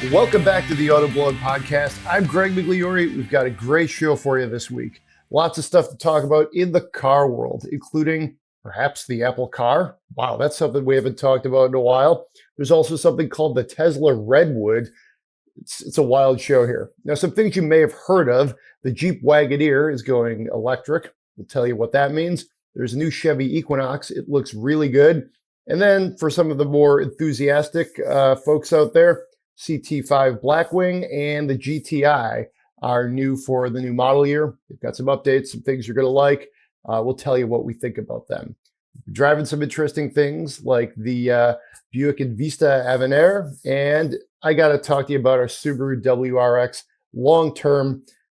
Welcome back to the Autoblog Podcast. I'm Greg Migliore. We've got a great show for you this week. Lots of stuff to talk about in the car world, including perhaps the Apple car. Wow, that's something we haven't talked about in a while. There's also something called the Tesla Redwood. It's a wild show here. Now, some things you may have heard of. The Jeep Wagoneer is going electric. We'll tell you what that means. There's a new Chevy Equinox. It looks really good. And then for some of the more enthusiastic folks out there, CT5 Blackwing and the GTI are new for the new model year. They've got some updates, some things you're going to like. We'll tell you what we think about them. Driving some interesting things like the Buick Envista Avenir, and I got to talk to you about our Subaru WRX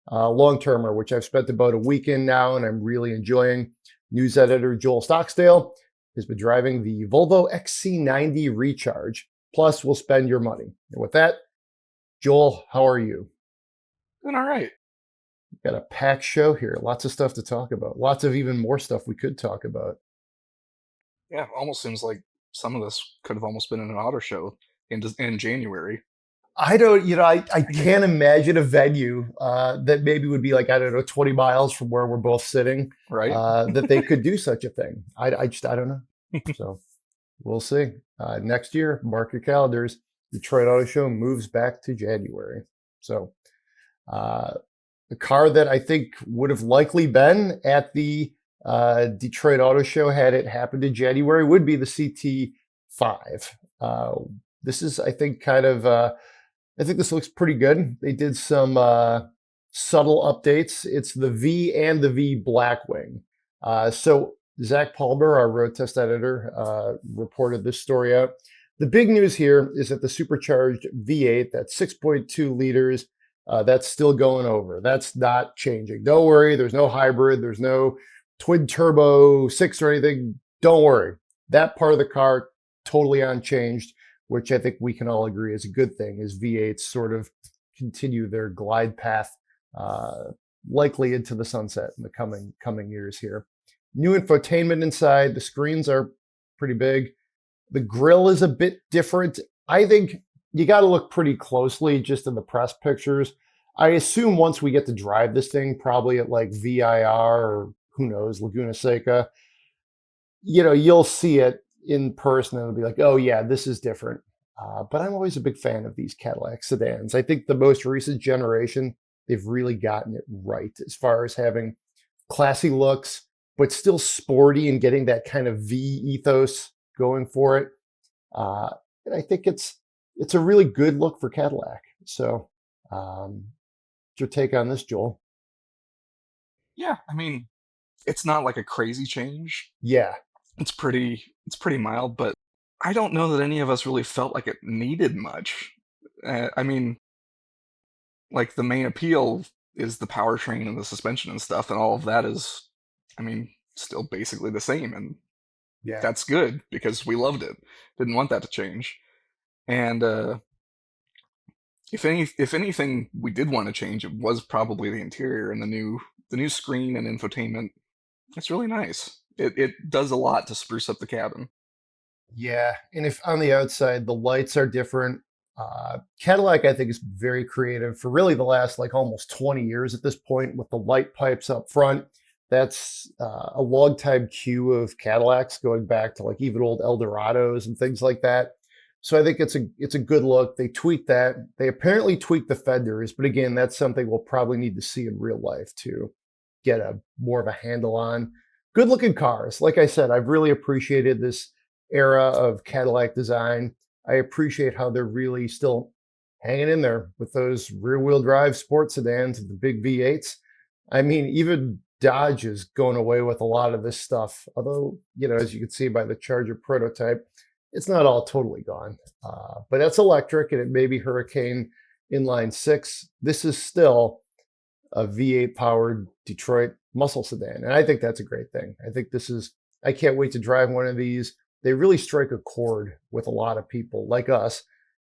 long-termer, which I've spent about a week in now, and I'm really enjoying. News editor Joel Stocksdale has been driving the Volvo XC90 Recharge. Plus, we'll spend your money. And with that, Joel, how are you? Doing all right. We've got a packed show here. Lots of stuff to talk about. Lots of even more stuff we could talk about. Yeah, almost seems like some of this could have almost been in an auto show in January. I can't imagine a venue that maybe would be like, 20 miles from where we're both sitting, Right? That they could do such a thing. I don't know. So we'll see. Next year, mark your calendars. Detroit Auto Show moves back to January. So the car that I think would have likely been at the Detroit Auto Show had it happened in January would be the CT5. This is, I think, I think this looks pretty good. They did some subtle updates. It's the V and the V Blackwing. So Zach Palmer, our road test editor, reported this story out. The big news here is that the supercharged V8, that's 6.2 liters, that's still going over. That's not changing. Don't worry. There's no hybrid. There's no twin turbo 6 or anything. Don't worry. That part of the car, totally unchanged, which I think we can all agree is a good thing, as V8s sort of continue their glide path, likely into the sunset in the coming years here. New infotainment inside. The screens are pretty big. The grille is a bit different. I think you got to look pretty closely just in the press pictures. I assume once we get to drive this thing, probably at like VIR or who knows, Laguna Seca, you'll see it in person and it'll be like, oh yeah, this is different. But I'm always a big fan of these Cadillac sedans. I think the most recent generation, they've really gotten it right as far as having classy looks, but still sporty and getting that kind of V ethos going for it. And I think it's a really good look for Cadillac. So, what's your take on this, Joel? Yeah, I mean, it's not like a crazy change. Yeah. It's pretty mild, but I don't know that any of us really felt like it needed much. I mean, like the main appeal is the powertrain and the suspension and stuff, and all of that is, I mean, still basically the same, and Yeah. that's good because we loved it. Didn't want that to change. And if anything we did want to change, it was probably the interior and the new screen and infotainment. It's really nice. It does a lot to spruce up the cabin. Yeah, and if on the outside the lights are different, Cadillac I think is very creative for really the last like almost 20 years at this point with the light pipes up front. That's a long time queue of Cadillacs going back to like even old Eldorados and things like that. So I think it's a good look. They tweaked that. They apparently tweaked the fenders, but again, that's something we'll probably need to see in real life to get a more of a handle on. Good looking cars. Like I said, I've really appreciated this era of Cadillac design. I appreciate how they're really still hanging in there with those rear wheel drive sports sedans and the big V8s. I mean, even Dodge is going away with a lot of this stuff. Although, as you can see by the Charger prototype, it's not all totally gone. But that's electric, and it may be Hurricane Inline 6. This is still a V8 powered Detroit muscle sedan. And I think that's a great thing. I can't wait to drive one of these. They really strike a chord with a lot of people like us.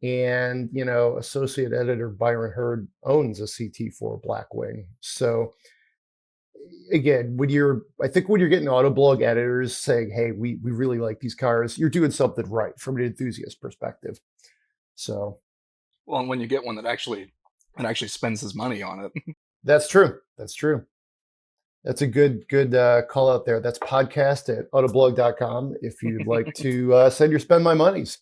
And, associate editor Byron Hurd owns a CT4 Blackwing. So again, when you're getting Autoblog editors saying, hey, we really like these cars, you're doing something right from an enthusiast perspective. So Well, and when you get one that actually spends his money on it. That's true. That's true. That's a good call out there. That's podcast@autoblog.com if you'd like to send your spend my monies.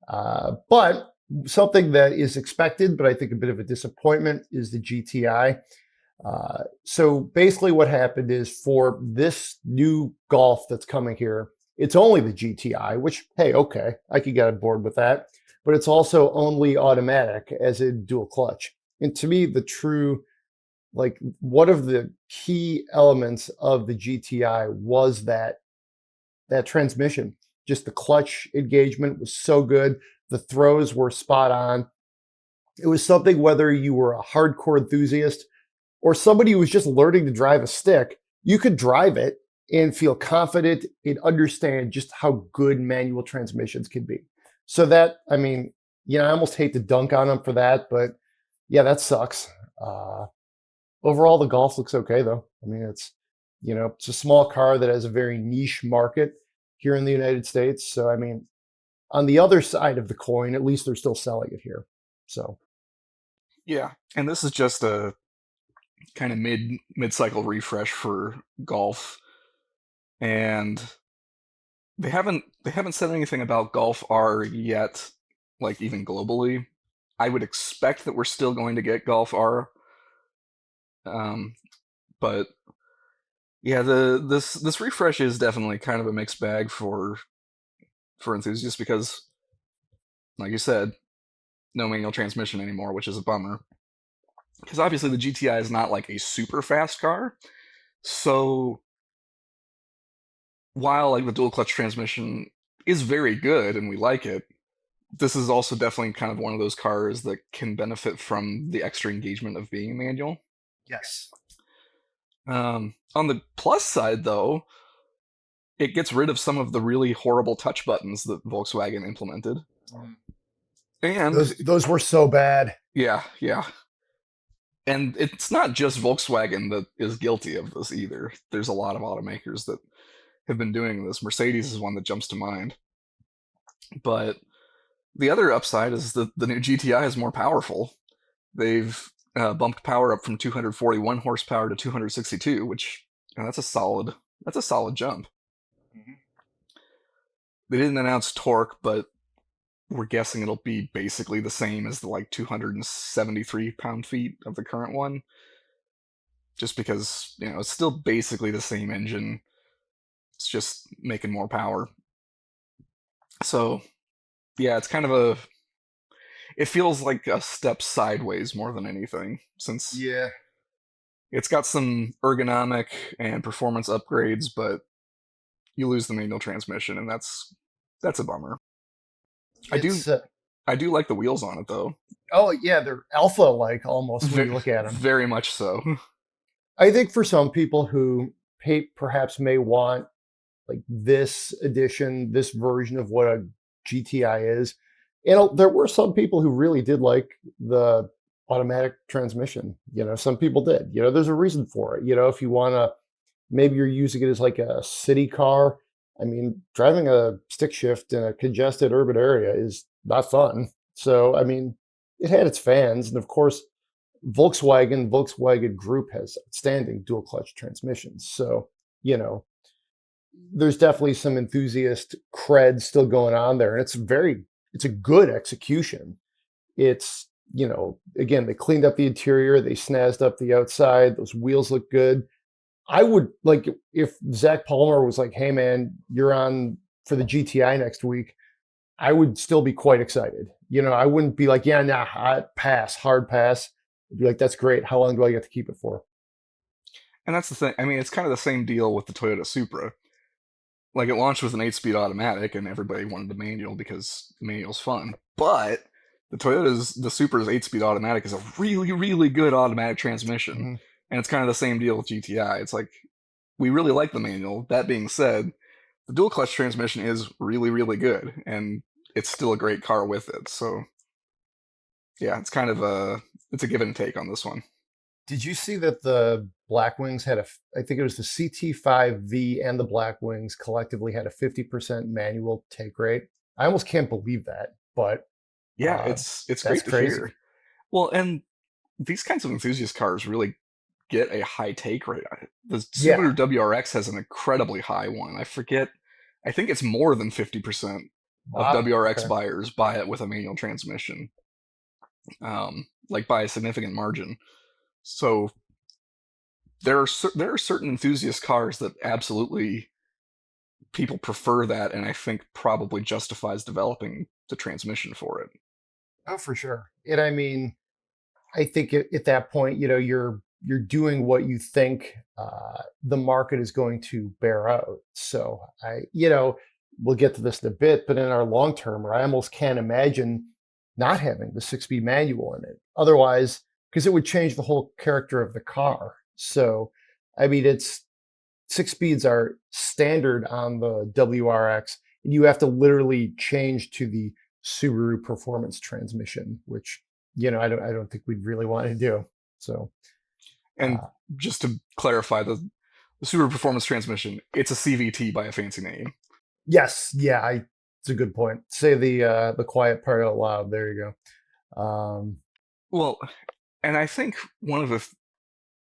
But something that is expected, but I think a bit of a disappointment, is the GTI. So basically what happened is, for this new Golf that's coming here, it's only the GTI, which, hey, okay, I could get on board with that. But it's also only automatic, as in dual clutch. And to me, the true, like, one of the key elements of the GTI was that transmission. Just the clutch engagement was so good. The throws were spot on. It was something, whether you were a hardcore enthusiast or somebody who was just learning to drive a stick, you could drive it and feel confident and understand just how good manual transmissions can be. So that, I mean, I almost hate to dunk on them for that, but yeah, that sucks. Overall, the Golf looks okay, though. I mean, it's a small car that has a very niche market here in the United States. So, I mean, on the other side of the coin, at least they're still selling it here. So, yeah, and this is just a kind of mid-cycle refresh for Golf, and they haven't said anything about Golf R yet, like even globally. I would expect that we're still going to get Golf R, but yeah, this refresh is definitely kind of a mixed bag for enthusiasts, because, like you said, no manual transmission anymore, which is a bummer. Because obviously the GTI is not like a super fast car, so while like the dual clutch transmission is very good and we like it, this is also definitely kind of one of those cars that can benefit from the extra engagement of being manual. yes. On the plus side, though, it gets rid of some of the really horrible touch buttons that Volkswagen implemented. And those were so bad. Yeah. And it's not just Volkswagen that is guilty of this either. There's a lot of automakers that have been doing this. Mercedes is one that jumps to mind. But the other upside is that the new GTI is more powerful. They've bumped power up from 241 horsepower to 262, which that's a solid jump. Mm-hmm. They didn't announce torque, but we're guessing it'll be basically the same as the like 273 pound-feet of the current one, just because it's still basically the same engine. It's just making more power. So yeah, it's kind of it feels like a step sideways more than anything, since it's got some ergonomic and performance upgrades, but you lose the manual transmission, and that's a bummer. I do like the wheels on it, though. Oh yeah, they're alpha-like almost when you look at them. Very much so. I think for some people who perhaps may want like this edition, this version of what a GTI is, there were some people who really did like the automatic transmission. Some people did. There's a reason for it. If you want to, maybe you're using it as like a city car. I mean, driving a stick shift in a congested urban area is not fun. So, I mean, it had its fans. And of course, Volkswagen Group has outstanding dual clutch transmissions. So, there's definitely some enthusiast cred still going on there. And it's a good execution. It's, again, they cleaned up the interior, they snazzed up the outside, those wheels look good. I would like, if Zach Palmer was like, hey man, you're on for the GTI next week, I would still be quite excited. I wouldn't be like, yeah, nah, hard pass. I'd be like, that's great. How long do I get to keep it for? And that's the thing. I mean, it's kind of the same deal with the Toyota Supra. Like, it launched with an 8-speed automatic, and everybody wanted the manual because the manual's fun. But the Supra's 8-speed automatic is a really, really good automatic transmission. Mm-hmm. And it's kind of the same deal with GTI. It's like, we really like the manual. That being said, the dual clutch transmission is really, really good, and it's still a great car with it. So, yeah, it's kind of it's a give and take on this one. Did you see that the Blackwings had I think it was the CT5V and the Blackwings collectively had a 50% manual take rate? I almost can't believe that, but yeah, it's great to hear. Well, and these kinds of enthusiast cars really get a high take rate. The Yeah. Subaru WRX has an incredibly high one. I forget. I think it's more than 50% of Wow. WRX Okay. buyers buy it with a manual transmission, like by a significant margin. So there are certain enthusiast cars that absolutely people prefer that, and I think probably justifies developing the transmission for it. Oh, for sure. And I mean, I think at that point, you're doing what you think the market is going to bear out. So we'll get to this in a bit, but in our long term, I almost can't imagine not having the 6-speed manual in it. Otherwise, because it would change the whole character of the car. So, I mean, it's 6 speeds are standard on the WRX, and you have to literally change to the Subaru Performance transmission, which I don't think we'd really want to do. So And uh, just to clarify, the Subaru Performance transmission, it's a CVT by a fancy name. yes, yeah, it's a good point. Say the quiet part out loud. There you go. Well, and I think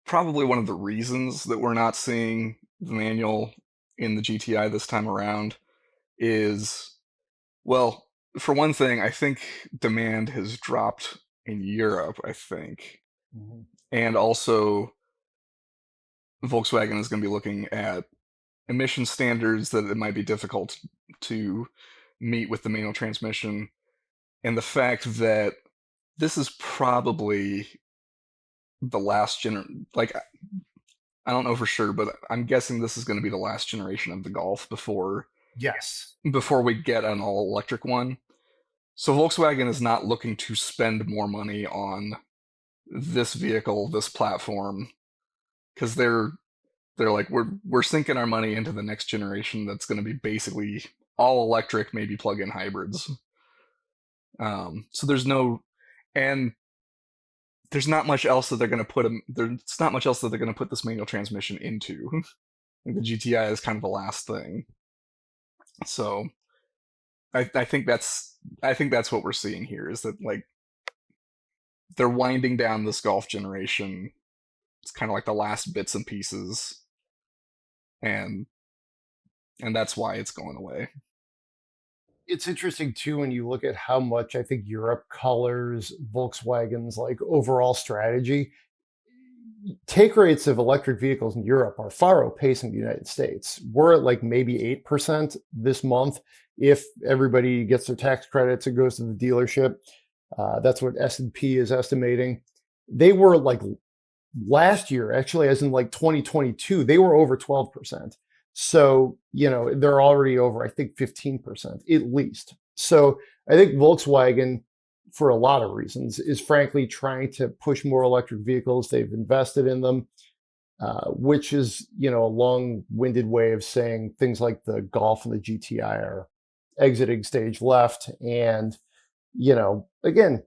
probably one of the reasons that we're not seeing the manual in the GTI this time around is, well, for one thing, I think demand has dropped in Europe, I think. Mhm. And also, Volkswagen is going to be looking at emission standards that it might be difficult to meet with the manual transmission, and the fact that this is probably the last like I don't know for sure, but I'm guessing this is going to be the last generation of the Golf Yes. before we get an all electric one. So Volkswagen is not looking to spend more money on this vehicle, this platform, because they're like we're sinking our money into the next generation that's going to be basically all electric, maybe plug-in hybrids. So and there's not much else that they're going to put them. There's not much else that they're going to put this manual transmission into. The GTI is kind of the last thing. So I think that's what we're seeing here is that like they're winding down this Golf generation. It's kind of like the last bits and pieces, and that's why it's going away. It's interesting too when you look at how much I think Europe colors Volkswagen's like overall strategy. Take rates of electric vehicles in Europe are far outpacing the United States. We're at like maybe 8% this month. If everybody gets their tax credits, it goes to the dealership. That's what S&P is estimating. They were like last year, actually, as in like 2022, they were over 12%. So, they're already over, I think, 15% at least. So I think Volkswagen, for a lot of reasons, is frankly trying to push more electric vehicles. They've invested in them, which is, a long-winded way of saying things like the Golf and the GTI are exiting stage left. And again,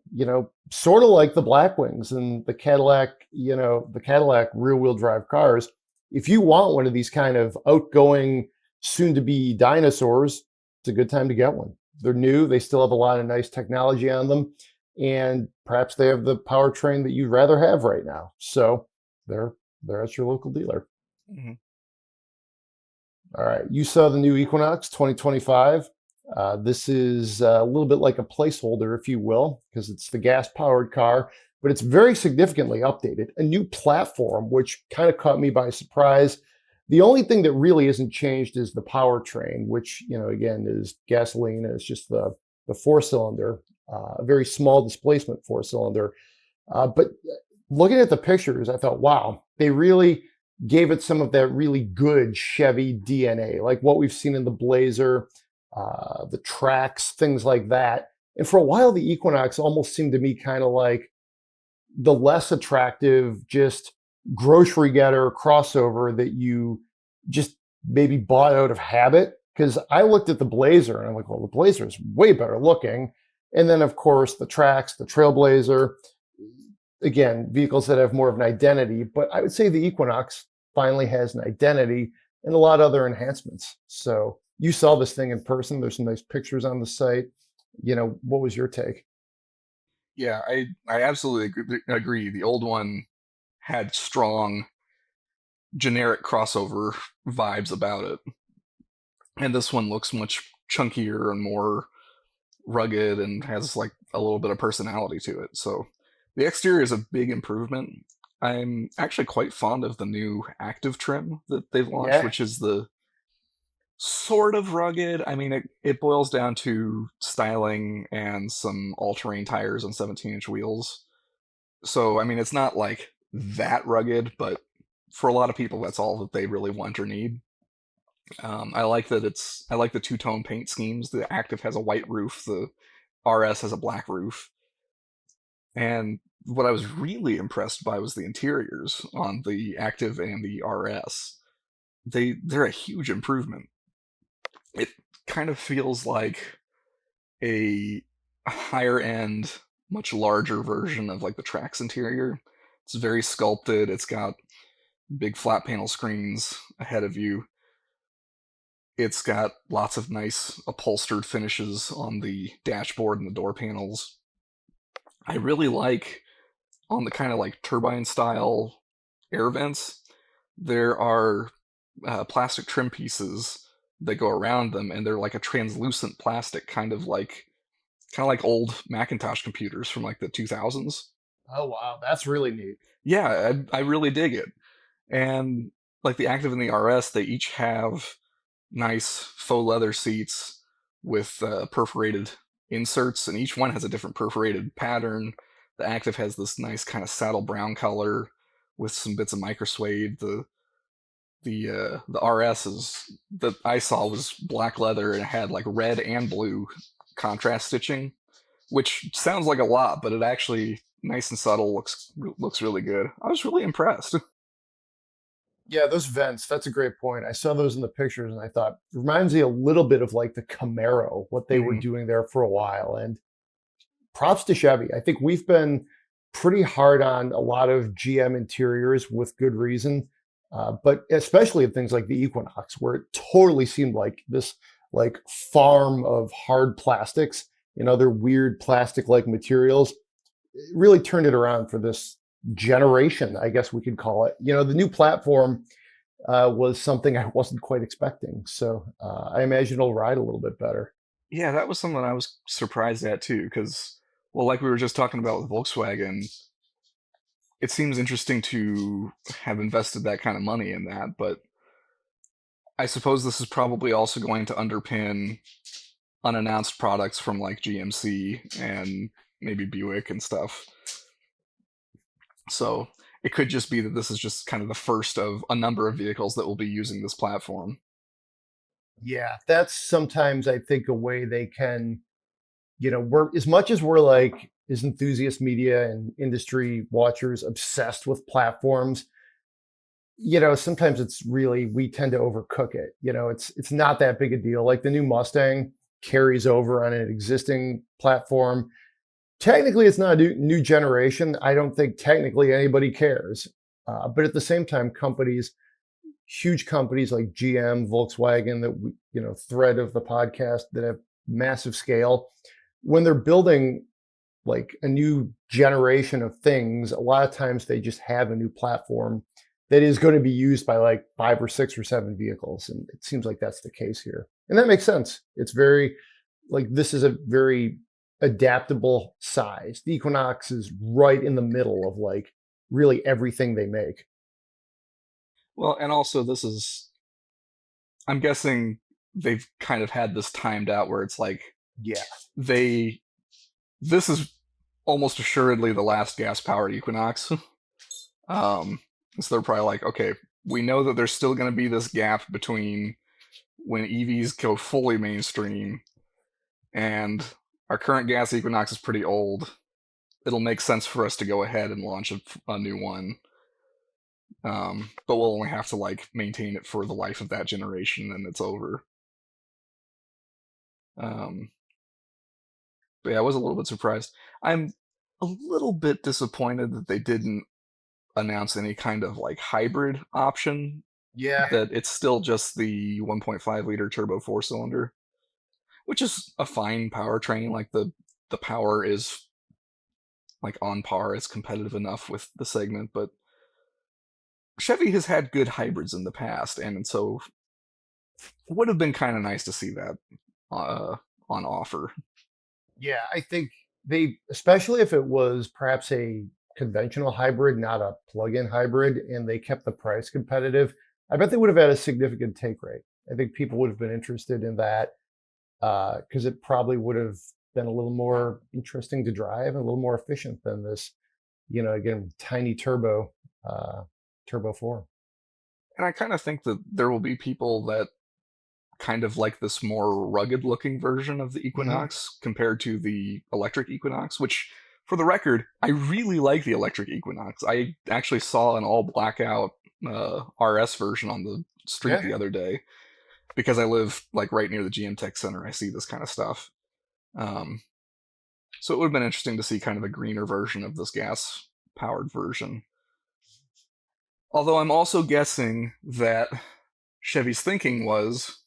sort of like the Blackwings and the Cadillac, the Cadillac rear-wheel drive cars. If you want one of these kind of outgoing, soon-to-be dinosaurs, it's a good time to get one. They're new. They still have a lot of nice technology on them, and perhaps they have the powertrain that you'd rather have right now. So they're at your local dealer. Mm-hmm. All right, you saw the new Equinox 2025. This is a little bit like a placeholder, if you will, because it's the gas-powered car, but it's very significantly updated. A new platform, which kind of caught me by surprise. The only thing that really isn't changed is the powertrain, which, again, is gasoline. It's just the four-cylinder, a very small displacement four-cylinder. But looking at the pictures, I thought, wow, they really gave it some of that really good Chevy DNA, like what we've seen in the Blazer, the Trax, things like that. And for a while, the Equinox almost seemed to me kind of like the less attractive, just grocery getter crossover that you just maybe bought out of habit. Because I looked at the Blazer and I'm like, well, the Blazer is way better looking. And then, of course, the Trax, the Trailblazer, again, vehicles that have more of an identity. But I would say the Equinox finally has an identity and a lot of other enhancements. So you saw this thing in person. There's some nice pictures on the site. What was your take? Yeah, I absolutely agree. The old one had strong generic crossover vibes about it, and this one looks much chunkier and more rugged and has like a little bit of personality to it. So the exterior is a big improvement. I'm actually quite fond of the new active trim that they've launched, Yeah. which is the sort of rugged. I mean, it boils down to styling and some all-terrain tires and 17-inch wheels. So, I mean, it's not like that rugged, but for a lot of people, that's all that they really want or need. I like the two-tone paint schemes. The Active has a white roof, the RS has a black roof. And what I was really impressed by was the interiors on the Active and the RS. They're a huge improvement. It kind of feels like a higher end, much larger version of like the Trax interior. It's very sculpted. It's got big flat panel screens ahead of you. It's got lots of nice upholstered finishes on the dashboard and the door panels. I really like on the kind of like turbine style air vents, there are plastic trim pieces that go around them, and they're like a translucent plastic, kind of like old Macintosh computers from like the 2000s. Oh wow, that's really neat. Yeah, I really dig it. And like the Active and the RS, they each have nice faux leather seats with perforated inserts, and each one has a different perforated pattern. The Active has this nice kind of saddle brown color with some bits of microsuede. The RS is that I saw was black leather and it had like red and blue contrast stitching, which sounds like a lot, but it actually nice and subtle looks really good. I was really impressed. Yeah, those vents, that's a great point. I saw those in the pictures and I thought it reminds me a little bit of like the Camaro, what they were Mhm. doing there for a while. And props to Chevy. I think we've been pretty hard on a lot of GM interiors with good reason, but especially of things like the Equinox, where it totally seemed like this like farm of hard plastics and other weird plastic-like materials. It really turned it around for this generation, I guess we could call it. The new platform was something I wasn't quite expecting, so I imagine it'll ride a little bit better. Yeah, that was something I was surprised at too, because, well, like we were just talking about with Volkswagen, it seems interesting to have invested that kind of money in that, but I suppose this is probably also going to underpin unannounced products from like GMC and maybe Buick and stuff. So it could just be that this is just kind of the first of a number of vehicles that will be using this platform. Yeah, that's sometimes I think a way they can, we're as much as we're like as enthusiast media and industry watchers obsessed with platforms, sometimes it's really we tend to overcook it. It's not that big a deal. Like the new Mustang carries over on an existing platform. Technically, it's not a new generation. I don't think technically anybody cares. But at the same time, huge companies like GM, Volkswagen, that thread of the podcast that have massive scale, when they're building like a new generation of things, a lot of times they just have a new platform that is going to be used by like 5 or 6 or 7 vehicles, and it seems like that's the case here, and that makes sense. It's very like this is a very adaptable size. The Equinox is right in the middle of like really everything they make. Well, and also this is, I'm guessing they've kind of had this timed out where it's like Yeah. they, this is almost assuredly the last gas powered Equinox. So they're probably like, okay, we know that there's still going to be this gap between when EVs go fully mainstream and our current gas Equinox is pretty old. It'll make sense for us to go ahead and launch a new one. But we'll only have to like maintain it for the life of that generation, and it's over. Um, but yeah, I was a little bit surprised. I'm a little bit disappointed that they didn't announce any kind of like hybrid option. Yeah. That it's still just the 1.5 liter turbo 4 cylinder, which is a fine powertrain. Like the power is like on par, it's competitive enough with the segment, but Chevy has had good hybrids in the past, and so it would have been kind of nice to see that on offer. Yeah, I think they, especially if it was perhaps a conventional hybrid, not a plug-in hybrid, and they kept the price competitive, I bet they would have had a significant take rate. I think people would have been interested in that because it probably would have been a little more interesting to drive and a little more efficient than this, again, tiny turbo 4. And I kind of think that there will be people that kind of like this more rugged looking version of the Hmm. Equinox compared to the electric Equinox, which, for the record, I really like the electric Equinox. I actually saw an all blackout RS version on the street Yeah. the other day because I live like right near the GM Tech Center. I see this kind of stuff. Um, so it would have been interesting to see kind of a greener version of this gas powered version. Although I'm also guessing that Chevy's thinking was,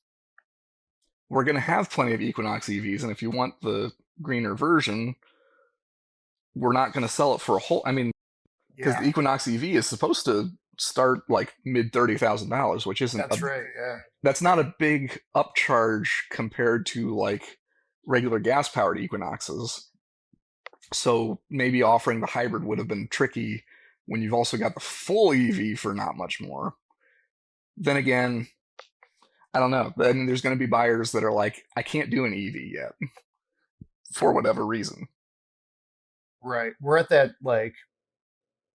we're going to have plenty of Equinox EVs, and if you want the greener version, we're not going to sell it for a whole. I mean, because Yeah, the Equinox EV is supposed to start like mid $30,000, which isn't a that's right. Yeah. that's not a big upcharge compared to like regular gas powered Equinoxes. So maybe offering the hybrid would have been tricky when you've also got the full EV for not much more. Then again, I don't know. I mean, there's going to be buyers that are like, I can't do an EV yet for whatever reason. Right. We're at that, like,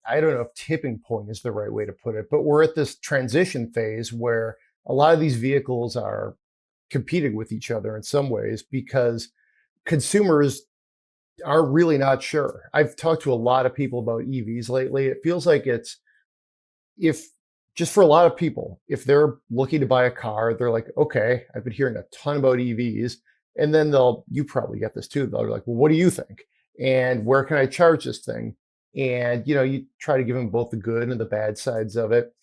I don't know if tipping point is the right way to put it, but we're at this transition phase where a lot of these vehicles are competing with each other in some ways because consumers are really not sure. I've talked to a lot of people about EVs lately. It feels like it's, if just for a lot of people, if they're looking to buy a car, they're like, okay, I've been hearing a ton about EVs. And then you probably get this too. They're like, well, what do you think? And where can I charge this thing? And, you try to give them both the good and the bad sides of it.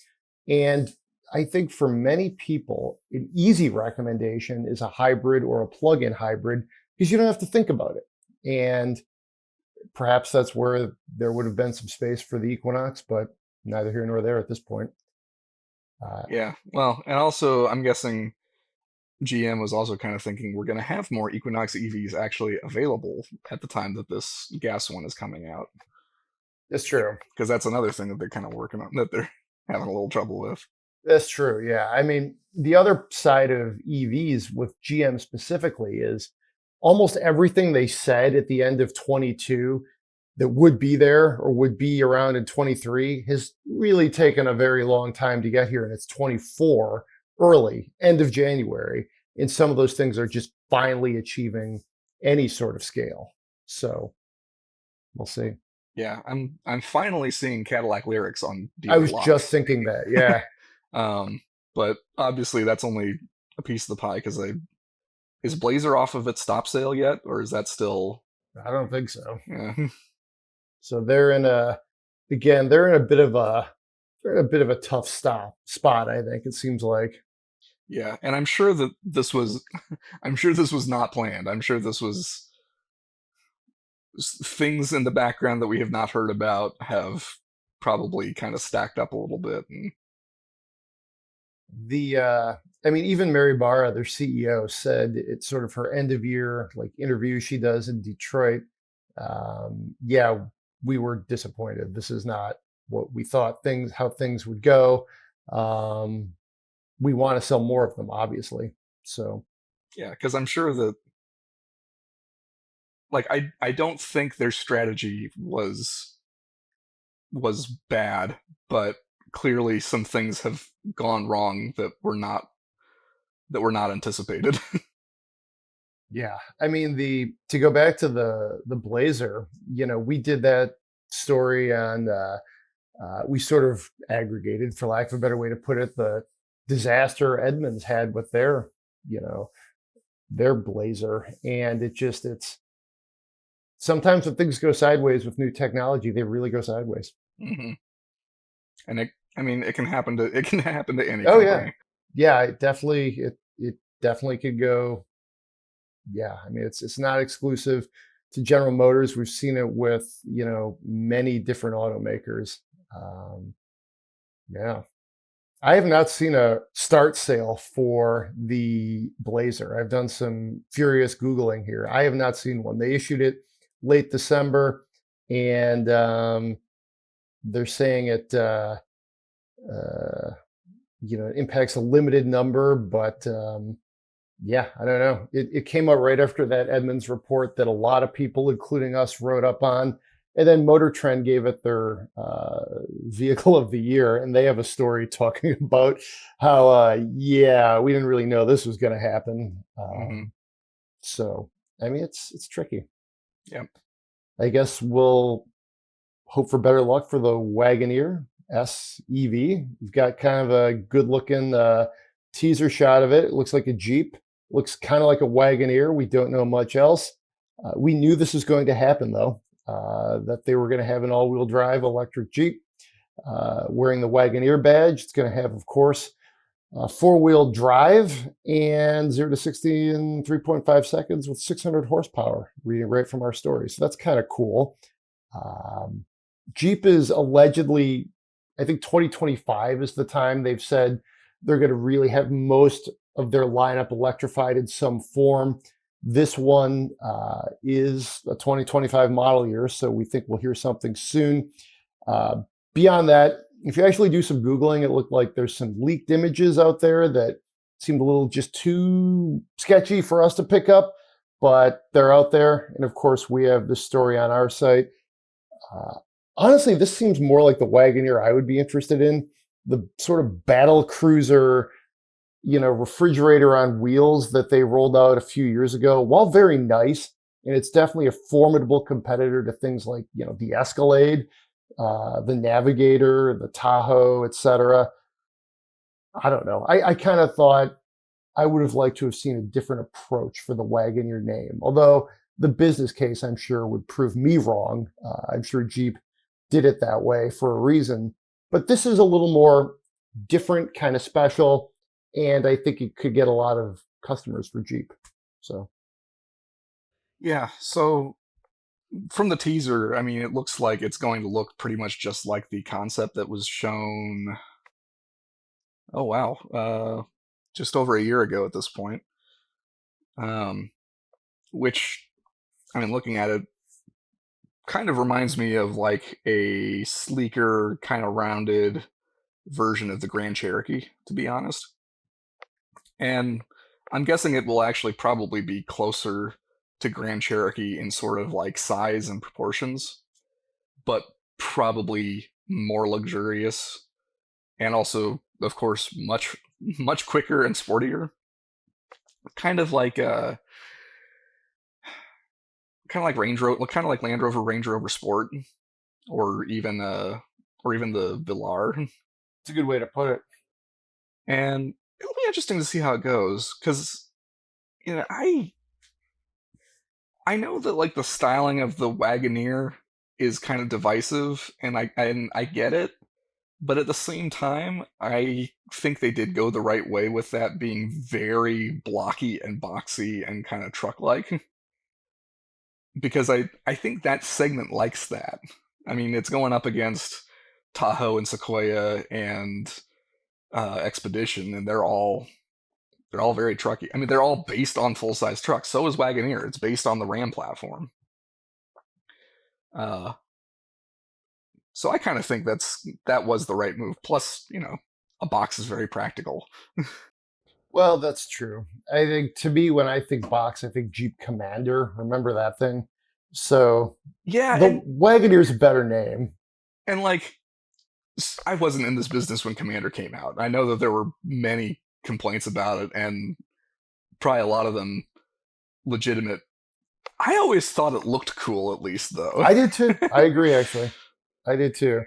And I think for many people, an easy recommendation is a hybrid or a plug-in hybrid because you don't have to think about it. And perhaps that's where there would have been some space for the Equinox, but neither here nor there at this point. Uh, Yeah. Well, and also I'm guessing GM was also kind of thinking we're going to have more Equinox EVs actually available at the time that this gas one is coming out, that's true. because that's another thing that they're kind of working on, that they're having a little trouble with. That's true. Yeah. I mean, the other side of EVs with GM specifically is almost everything they said at the end of 22 that would be there or would be around in 23 has really taken a very long time to get here. And it's 24 early, end of January. And some of those things are just finally achieving any sort of scale. So we'll see. Yeah, I'm finally seeing Cadillac Lyrics on I dealer was just lots. thinking that. Yeah. But obviously that's only a piece of the pie because I is Blazer off of its stop sale yet, or is that still? I don't think so. Yeah, So they're in a bit of a tough spot. I think it seems like. yeah, and I'm sure that this was, I'm sure this was not planned. I'm sure this was things in the background that we have not heard about have probably kind of stacked up a little bit. And I mean, even Mary Barra, their CEO, said it's sort of her end of year like interview she does in Detroit. Yeah, we were disappointed. This is not what we thought how things would go. Um, we want to sell more of them, obviously. So yeah, because I'm sure that, like, I don't think their strategy was bad, but clearly some things have gone wrong that were not anticipated. yeah, I mean to go back to the Blazer, we did that story on. We sort of aggregated, for lack of a better way to put it, the disaster Edmunds had with you know, their Blazer, and it's sometimes when things go sideways with new technology, they really go sideways. Hmm. And I mean, it can happen to any Oh yeah, company. yeah, it definitely could go. Yeah, I mean it's not exclusive. to General Motors. We've seen it with, many different automakers. Yeah. I have not seen a start sale for the Blazer. I've done some furious Googling here. I have not seen one. They issued it late December, and they're saying it, impacts a limited number, but yeah, I don't know. It came out right after that Edmunds report that a lot of people, including us, wrote up on. And then Motor Trend gave it their vehicle of the year, and they have a story talking about how, we didn't really know this was going to happen. So, I mean, it's tricky. Yeah. I guess we'll hope for better luck for the Wagoneer S EV. We've got kind of a good-looking teaser shot of it. It looks like a Jeep. Looks kind of like a Wagoneer. We don't know much else. We knew this was going to happen, though. That they were going to have an all-wheel drive electric Jeep wearing the Wagoneer badge. It's going to have, of course, four-wheel drive and 0 to 60 in 3.5 seconds with 600 horsepower, reading right from our story. So that's kind of cool. Jeep is allegedly, I think 2025 is the time they've said they're going to really have most of their lineup electrified in some form. This one is a 2025 model year, so we think we'll hear something soon. Beyond that, if you actually do some Googling, it looked like there's some leaked images out there that seemed a little just too sketchy for us to pick up, but they're out there. And of course, we have this story on our site. Honestly, this seems more like the Wagoneer I would be interested in. The sort of battle cruiser, refrigerator on wheels that they rolled out a few years ago, while very nice, and it's definitely a formidable competitor to things like, the Escalade, the Navigator, the Tahoe, etc. I don't know. I kind of thought I would have liked to have seen a different approach for the Wagoneer name, although the business case, I'm sure, would prove me wrong. I'm sure Jeep did it that way for a reason, but this is a little more different, kind of special. And I think it could get a lot of customers for Jeep. So, yeah. So from the teaser, I mean, it looks like it's going to look pretty much just like the concept that was shown. Oh wow, just over a year ago at this point. Which, I mean, looking at it, kind of reminds me of like a sleeker, kind of rounded version of the Grand Cherokee, to be honest. And I'm guessing it will actually probably be closer to Grand Cherokee in sort of like size and proportions, but probably more luxurious, and also, of course, much quicker and sportier. Kind of like Range Rover, kind of like Land Rover, Range Rover Sport, or even the Velar. it's a good way to put it. And it'll be interesting to see how it goes, because I know that like the styling of the Wagoneer is kind of divisive, and I get it, but at the same time, I think they did go the right way with that being very blocky and boxy and kind of truck-like, because I think that segment likes that. I mean, it's going up against Tahoe and Sequoia and Expedition, and they're all very trucky. I mean, they're all based on full-size trucks. So is Wagoneer. It's based on the Ram platform. So I kind of think that was the right move. Plus, a box is very practical. Well, that's true. I think, to me, when I think box, I think Jeep Commander. Remember that thing? So yeah, the Wagoneer's a better name. And like, I wasn't in this business when Commander came out. I know that there were many complaints about it, and probably a lot of them legitimate. I always thought it looked cool, at least, though. I did too. I agree, actually. I did too.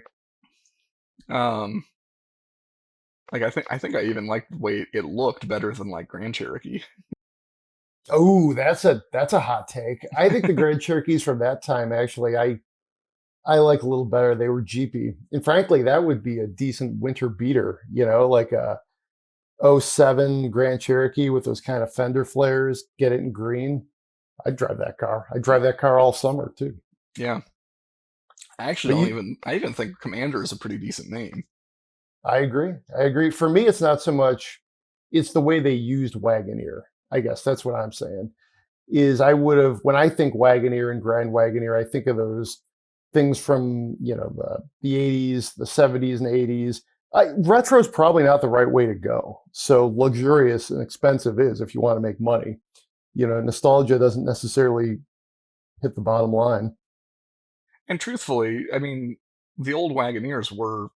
Like I think I even liked the way it looked better than like Grand Cherokee. Oh, that's a hot take. I think the Grand Cherokees from that time, actually, I like a little better. They were Jeepy. And frankly, that would be a decent winter beater, like a 07 Grand Cherokee with those kind of fender flares, get it in green. I'd drive that car. I drive that car all summer too. Yeah. I actually But don't you, even. I even think Commander is a pretty decent name. I agree. I agree. For me, it's not so much. It's the way they used Wagoneer. I guess that's what I'm saying. Is I would have when I think Wagoneer and Grand Wagoneer, I think of those things from the 80s, the 70s, and 80s. Retro is probably not the right way to go. So luxurious and expensive is if you want to make money. Nostalgia doesn't necessarily hit the bottom line. And truthfully, I mean, the old Wagoneers were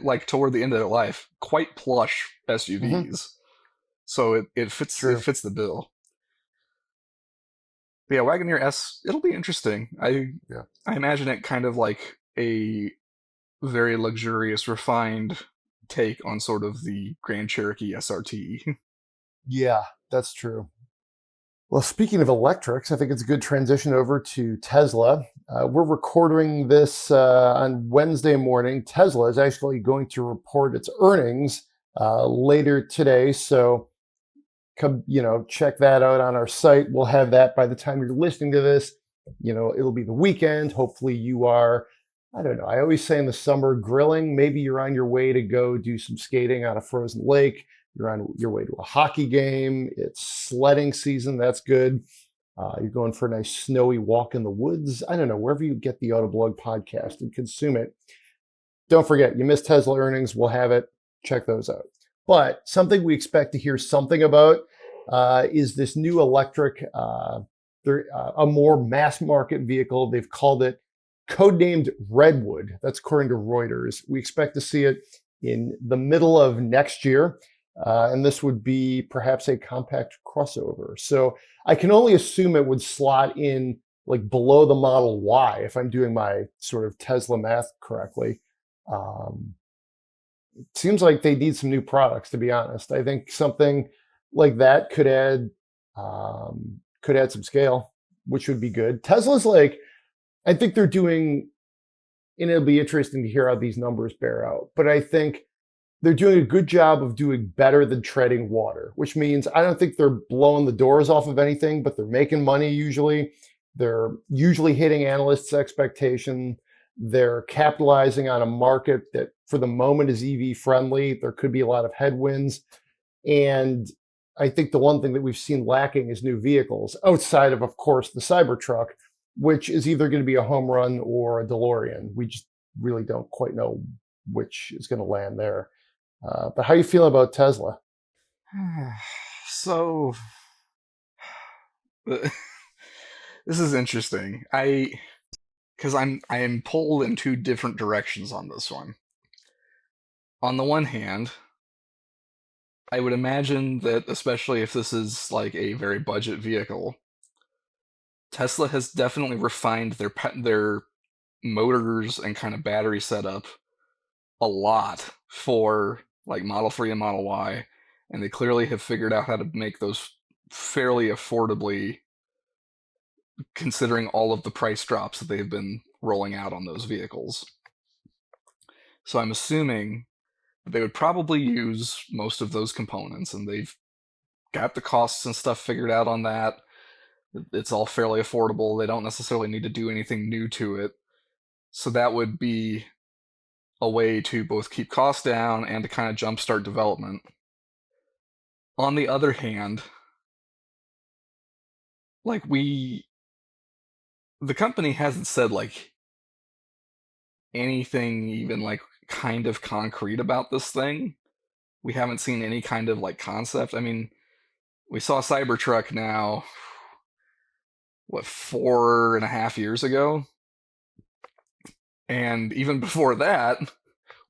like toward the end of their life quite plush Hmm. SUVs. So it True. fits the bill. But yeah, Wagoneer S, it'll be interesting. Yeah. I imagine it kind of like a very luxurious, refined take on sort of the Grand Cherokee SRT. Yeah, that's true. Well, speaking of electrics, I think it's a good transition over to Tesla. We're recording this on Wednesday morning. Tesla is actually going to report its earnings later today. So come, check that out on our site. We'll have that by the time you're listening to this. It'll be the weekend. Hopefully you are, I don't know. I always say in the summer grilling, maybe you're on your way to go do some skating on a frozen lake. You're on your way to a hockey game. It's sledding season. That's good. You're going for a nice snowy walk in the woods. I don't know, wherever you get the Autoblog podcast and consume it. Don't forget, you missed Tesla earnings. We'll have it. Check those out. But something we expect to hear something about is this new electric, a more mass market vehicle. They've called it codenamed Redwood. That's according to Reuters. We expect to see it in the middle of next year. And this would be perhaps a compact crossover. So I can only assume it would slot in like below the Model Y if I'm doing my sort of Tesla math correctly. Um, it seems like they need some new products, to be honest. I think something like that could add some scale, which would be good. Tesla's like, I think they're doing, and it'll be interesting to hear how these numbers bear out. But I think they're doing a good job of doing better than treading water, which means I don't think they're blowing the doors off of anything, but they're making money usually. They're usually hitting analysts' expectation. They're capitalizing on a market that for the moment is EV friendly. There could be a lot of headwinds. And I think the one thing that we've seen lacking is new vehicles outside of course, the Cybertruck, which is either going to be a home run or a DeLorean. We just really don't quite know which is going to land there. But how you feel about Tesla? So this is interesting. Because I am pulled in two different directions on this one. On the one hand, I would imagine that especially if this is like a very budget vehicle, Tesla has definitely refined their motors and kind of battery setup a lot for like Model 3 and Model Y, and they clearly have figured out how to make those fairly affordably considering all of the price drops that they've been rolling out on those vehicles. So I'm assuming they would probably use most of those components, and they've got the costs and stuff figured out on that. It's all fairly affordable. They don't necessarily need to do anything new to it. So that would be a way to both keep costs down and to kind of jumpstart development. On the other hand, like the company hasn't said like anything even like kind of concrete about this thing. We haven't seen any kind of like concept. I mean, we saw Cybertruck now, what, 4.5 years ago? And even before that,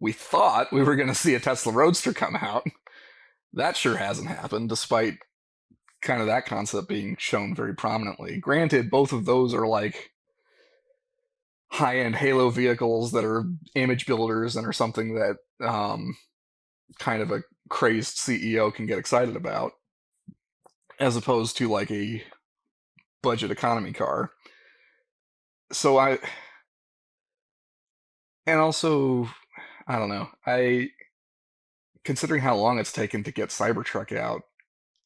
we thought we were going to see a Tesla Roadster come out. That sure hasn't happened, despite kind of that concept being shown very prominently. Granted, both of those are like high-end Halo vehicles that are image builders and are something that kind of a crazed CEO can get excited about, as opposed to like a budget economy car. So and also, I don't know, considering how long it's taken to get Cybertruck out,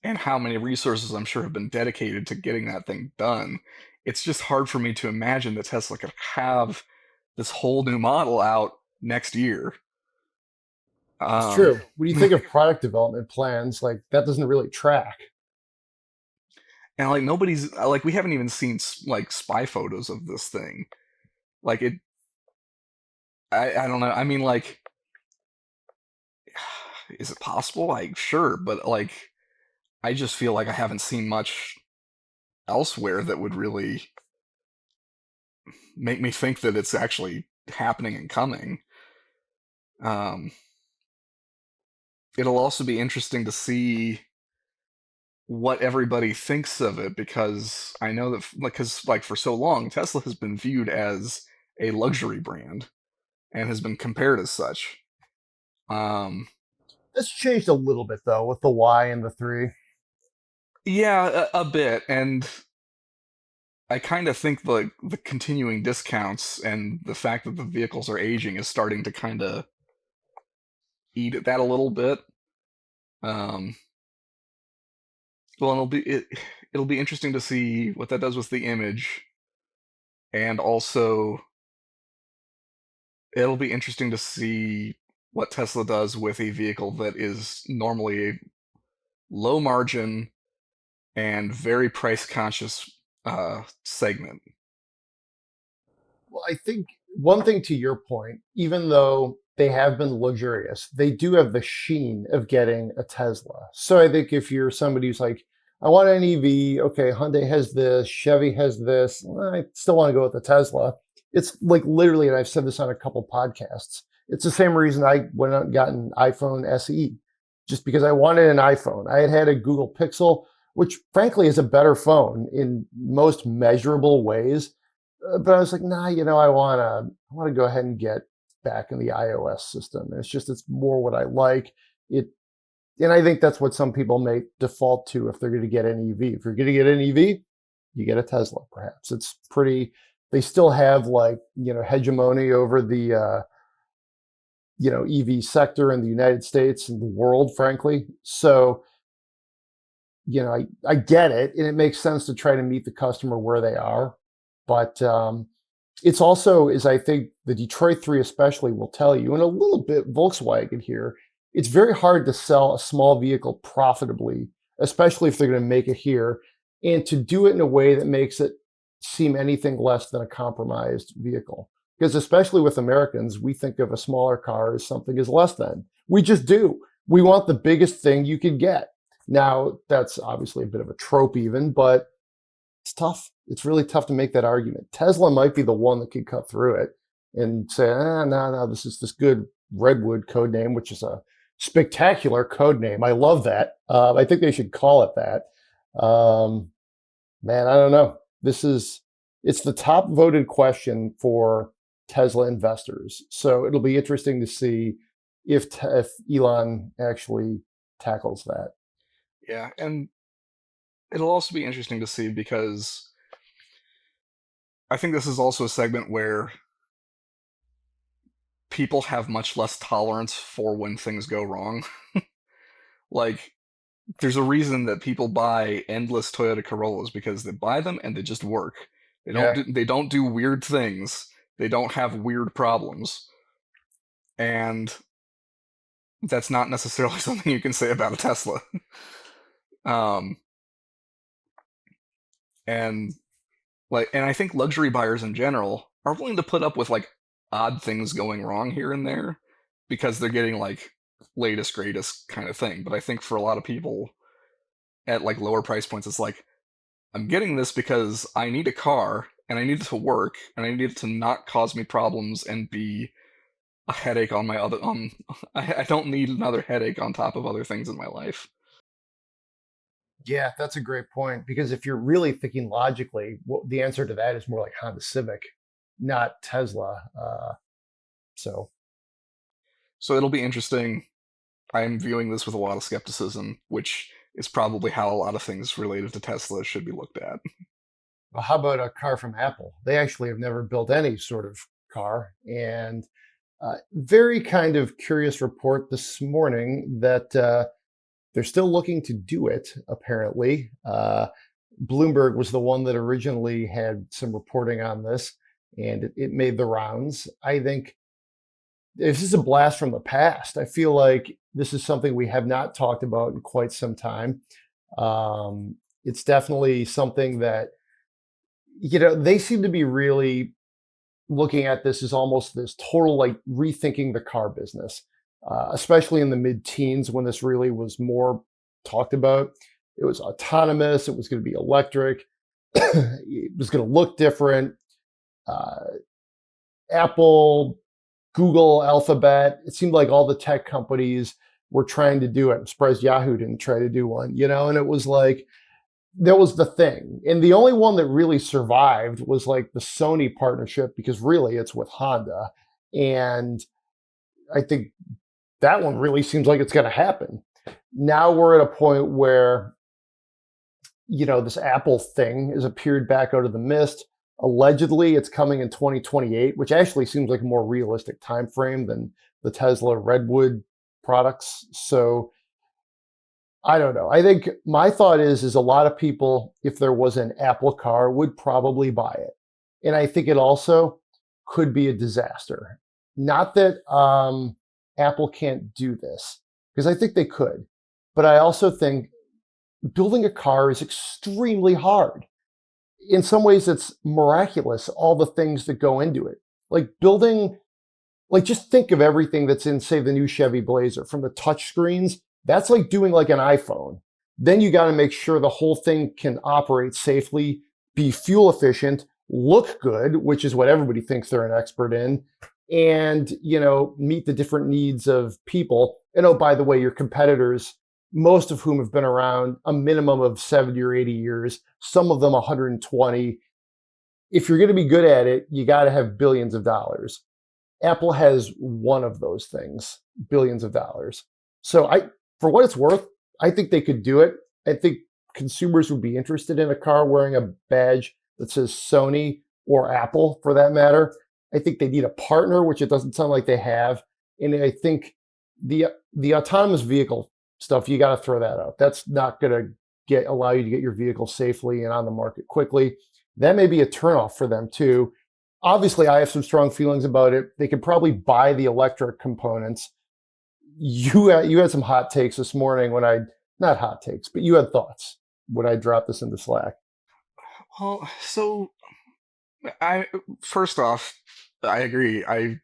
and how many resources I'm sure have been dedicated to getting that thing done, it's just hard for me to imagine that Tesla could have this whole new model out next year. It's Um, true. When you think of product development plans, like that doesn't really track. and like nobody's like we haven't even seen like spy photos of this thing. Like it, I don't know. I mean, like, is it possible? Like, sure, but like, I just feel like I haven't seen much elsewhere that would really make me think that it's actually happening and coming. Um, it'll also be interesting to see what everybody thinks of it because I know that because like for so long Tesla has been viewed as a luxury brand and has been compared as such. Um, It's changed a little bit though with the Y and the 3. yeah, a bit, and I kind of think the continuing discounts and the fact that the vehicles are aging is starting to kind of eat at that a little bit. Um, well, it'll be interesting to see what that does with the image, and also it'll be interesting to see what Tesla does with a vehicle that is normally a low margin and very price conscious segment. Well, I think one thing to your point, even though they have been luxurious, they do have the sheen of getting a Tesla. So I think if you're somebody who's like, I want an EV, okay, Hyundai has this, Chevy has this, well, I still want to go with the Tesla. It's like literally, and I've said this on a couple podcasts, it's the same reason I went out and got an iPhone SE, just because I wanted an iPhone. I had had a Google Pixel, which frankly is a better phone in most measurable ways, but I was like, nah, I want to go ahead and get back in the iOS system. And it's more what I like. It, and I think that's what some people may default to if they're going to get an EV. If you're going to get an EV, you get a Tesla. Perhaps it's pretty. They still have like hegemony over the EV sector in the United States and the world, frankly. So I get it, and it makes sense to try to meet the customer where they are. But it's also, as I think the Detroit 3 especially will tell you, and a little bit Volkswagen here, it's very hard to sell a small vehicle profitably, especially if they're going to make it here, and to do it in a way that makes it seem anything less than a compromised vehicle. Because especially with Americans, we think of a smaller car as something as less than. We just do. We want the biggest thing you could get. Now, that's obviously a bit of a trope even, but it's tough. It's really tough to make that argument. Tesla might be the one that could cut through it and say, no, this is this good Redwood code name, which is a spectacular code name. I love that. I think they should call it that. Man, I don't know. It's the top voted question for Tesla investors. So it'll be interesting to see if Elon actually tackles that. Yeah, and it'll also be interesting to see because I think this is also a segment where people have much less tolerance for when things go wrong. Like, there's a reason that people buy endless Toyota Corollas because they buy them and they just work. Yeah. They don't do weird things. They don't have weird problems. And that's not necessarily something you can say about a Tesla. um, and and I think luxury buyers in general are willing to put up with like odd things going wrong here and there because they're getting like latest greatest kind of thing. But I think for a lot of people at like lower price points, it's like I'm getting this because I need a car and I need it to work and I need it to not cause me problems and be a headache on my other I don't need another headache on top of other things in my life. Yeah, that's a great point because if you're really thinking logically, the answer to that is more like Honda Civic, not Tesla. So So it'll be interesting. I'm viewing this with a lot of skepticism, which is probably how a lot of things related to Tesla should be looked at. well, how about a car from Apple? They actually have never built any sort of car. And very kind of curious report this morning that They're still looking to do it, apparently. Bloomberg was the one that originally had some reporting on this, and it made the rounds. I think this is a blast from the past. I feel like this is something we have not talked about in quite some time. It's definitely something that, they seem to be really looking at this as almost this total like rethinking the car business, especially in the mid-teens when this really was more talked about. It was autonomous. It was going to be electric. It was going to look different. Apple, Google, Alphabet. It seemed like all the tech companies were trying to do it. I'm surprised Yahoo didn't try to do one, and it was like, that was the thing. And the only one that really survived was like the Sony partnership, because really it's with Honda. And I think that one really seems like it's going to happen. Now we're at a point where, this Apple thing has appeared back out of the mist. Allegedly, it's coming in 2028, which actually seems like a more realistic time frame than the Tesla Redwood products. So I don't know. I think my thought is a lot of people, if there was an Apple car, would probably buy it. And I think it also could be a disaster. Not that Apple can't do this, because I think they could. But I also think building a car is extremely hard. In some ways, it's miraculous, all the things that go into it. Like just think of everything that's in, say, the new Chevy Blazer, from the touch screens. That's like doing like an iPhone. Then you got to make sure the whole thing can operate safely, be fuel efficient, look good, which is what everybody thinks they're an expert in, and, meet the different needs of people. And oh, by the way, your competitors, most of whom have been around a minimum of 70 or 80 years, some of them 120. If you're going to be good at it, you got to have billions of dollars. Apple has one of those things, billions of dollars. So for what it's worth, I think they could do it. I think consumers would be interested in a car wearing a badge that says Sony or Apple, for that matter. I think they need a partner, which it doesn't sound like they have. And I think the autonomous vehicle stuff, you got to throw that out. That's not going to allow you to get your vehicle safely and on the market quickly. That may be a turnoff for them too. Obviously, I have some strong feelings about it. They could probably buy the electric components. You had some hot takes this morning not hot takes, but you had thoughts when I dropped this into Slack. Well, so first off, I agree. I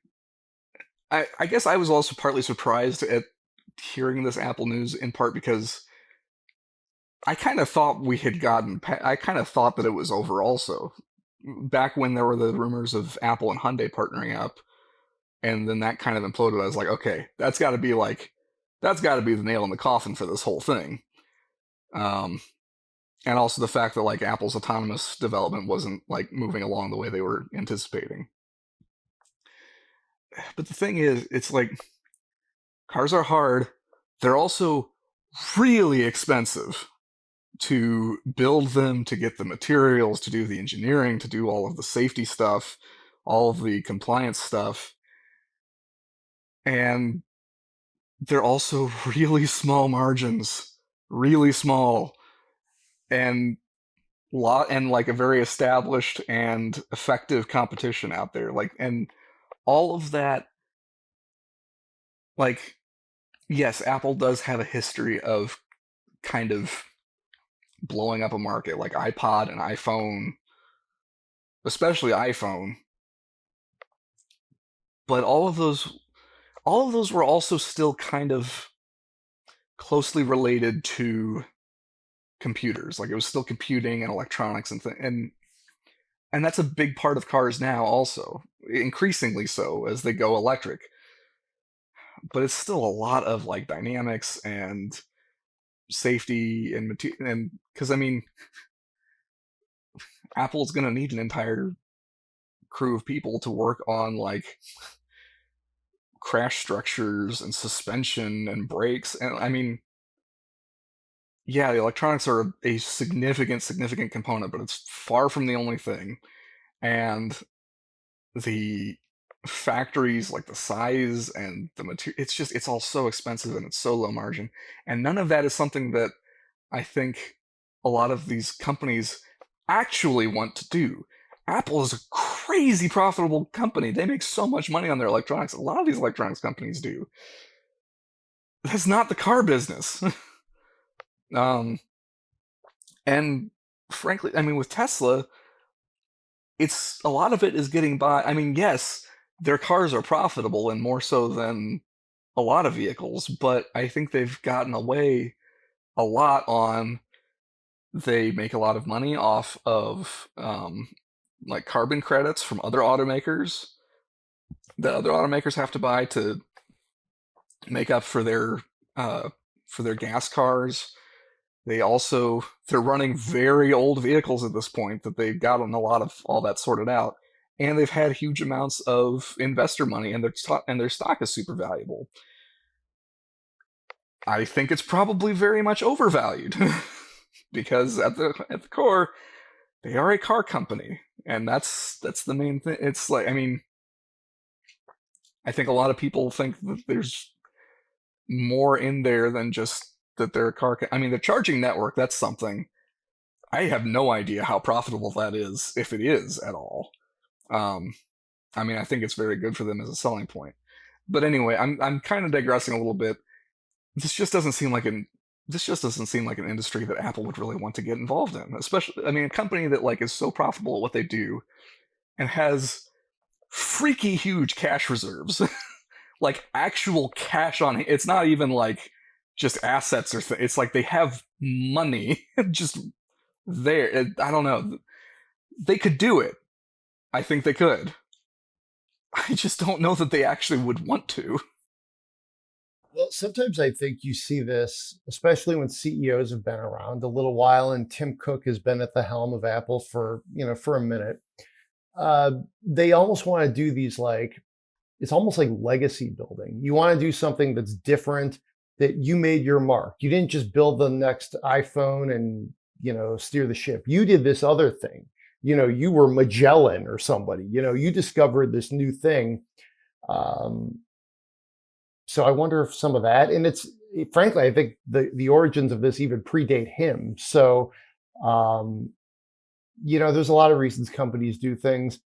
guess I was also partly surprised at hearing this Apple news, in part because I kind of thought I kind of thought that it was over also. Back when there were the rumors of Apple and Hyundai partnering up, and then that kind of imploded, I was like, okay, that's got to be the nail in the coffin for this whole thing. And also the fact that like Apple's autonomous development wasn't like moving along the way they were anticipating. But the thing is, it's like, cars are hard. They're also really expensive to build them, to get the materials, to do the engineering, to do all of the safety stuff, all of the compliance stuff. And they're also really small margins, really small, and like a very established and effective competition out there. Like, and all of that, like, yes, Apple does have a history of kind of blowing up a market, like iPod and iPhone, especially iPhone. But all of those were also still kind of closely related to computers. Like, it was still computing and electronics and that's a big part of cars now also, increasingly so as they go electric. But it's still a lot of like dynamics and safety and because I mean, Apple's going to need an entire crew of people to work on like crash structures and suspension and brakes. And I mean, yeah, the electronics are a significant component, but it's far from the only thing. And the factories, like the size and the material, it's all so expensive and it's so low margin. And none of that is something that I think a lot of these companies actually want to do. Apple is a crazy profitable company. They make so much money on their electronics. A lot of these electronics companies do. That's not the car business. And frankly, I mean, with Tesla, it's a lot of it is getting by. I mean, yes, their cars are profitable and more so than a lot of vehicles, but I think they've gotten away a lot on they make a lot of money off of like carbon credits from other automakers that other automakers have to buy to make up for their gas cars. They're running very old vehicles at this point that they've gotten a lot of all that sorted out, and they've had huge amounts of investor money, and their stock is super valuable. I think it's probably very much overvalued because at the core, they are a car company, and that's the main thing. It's like, I mean, I think a lot of people think that there's more in there than just that they're a car. I mean, the charging network, that's something. I have no idea how profitable that is, if it is at all. I mean, I think it's very good for them as a selling point. But anyway, I'm kind of digressing a little bit. This just doesn't seem like an industry that Apple would really want to get involved in. Especially, I mean, a company that like is so profitable at what they do and has freaky huge cash reserves, like actual cash on. It's not even like just assets or it's like they have money just there. I don't know. They could do it. I think they could. I just don't know that they actually would want to. Well, sometimes I think you see this, especially when CEOs have been around a little while, and Tim Cook has been at the helm of Apple for a minute. They almost want to do these like, it's almost like legacy building. You want to do something that's different, that you made your mark. You didn't just build the next iPhone and steer the ship. You did this other thing. You were Magellan or somebody. You discovered this new thing. So I wonder if some of that, and it's frankly, I think the origins of this even predate him. So, there's a lot of reasons companies do things.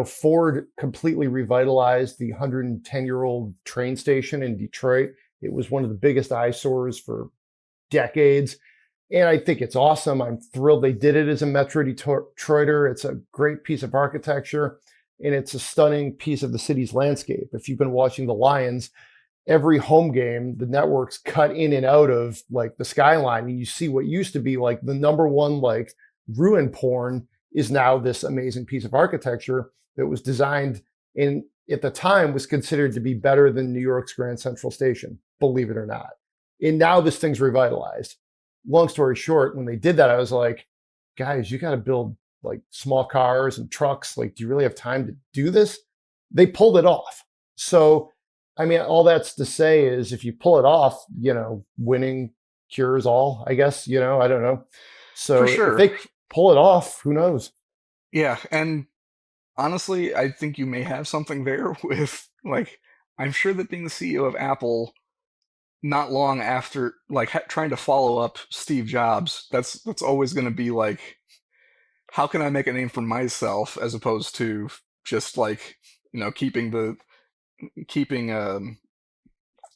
Ford completely revitalized the 110-year-old train station in Detroit. It was one of the biggest eyesores for decades. And I think it's awesome. I'm thrilled they did it as a Metro Detroiter. It's a great piece of architecture, and it's a stunning piece of the city's landscape. If you've been watching the Lions, every home game, the networks cut in and out of like the skyline, and you see what used to be like the number one like ruin porn is now this amazing piece of architecture that was designed and at the time was considered to be better than New York's Grand Central Station, believe it or not. And now this thing's revitalized. Long story short, when they did that, I was like, guys, you got to build like small cars and trucks. Like, do you really have time to do this? They pulled it off. So, I mean, all that's to say is if you pull it off, winning cures all, I guess, I don't know. So For sure. if they pull it off, who knows? Yeah, and honestly, I think you may have something there with, like, I'm sure that being the CEO of Apple not long after, like, trying to follow up Steve Jobs, that's always going to be like, how can I make a name for myself as opposed to just like, keeping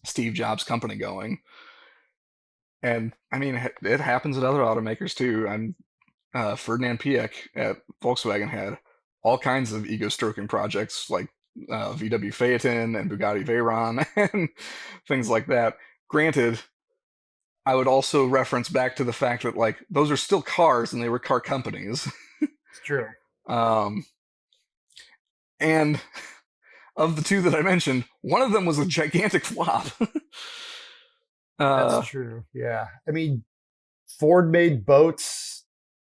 Steve Jobs' company going. And I mean, it happens at other automakers too. Ferdinand Piëch at Volkswagen had all kinds of ego-stroking projects like VW Phaeton and Bugatti Veyron and things like that. Granted, I would also reference back to the fact that like those are still cars and they were car companies. It's true. And of the two that I mentioned, one of them was a gigantic flop. That's true. Yeah. I mean, Ford made boats.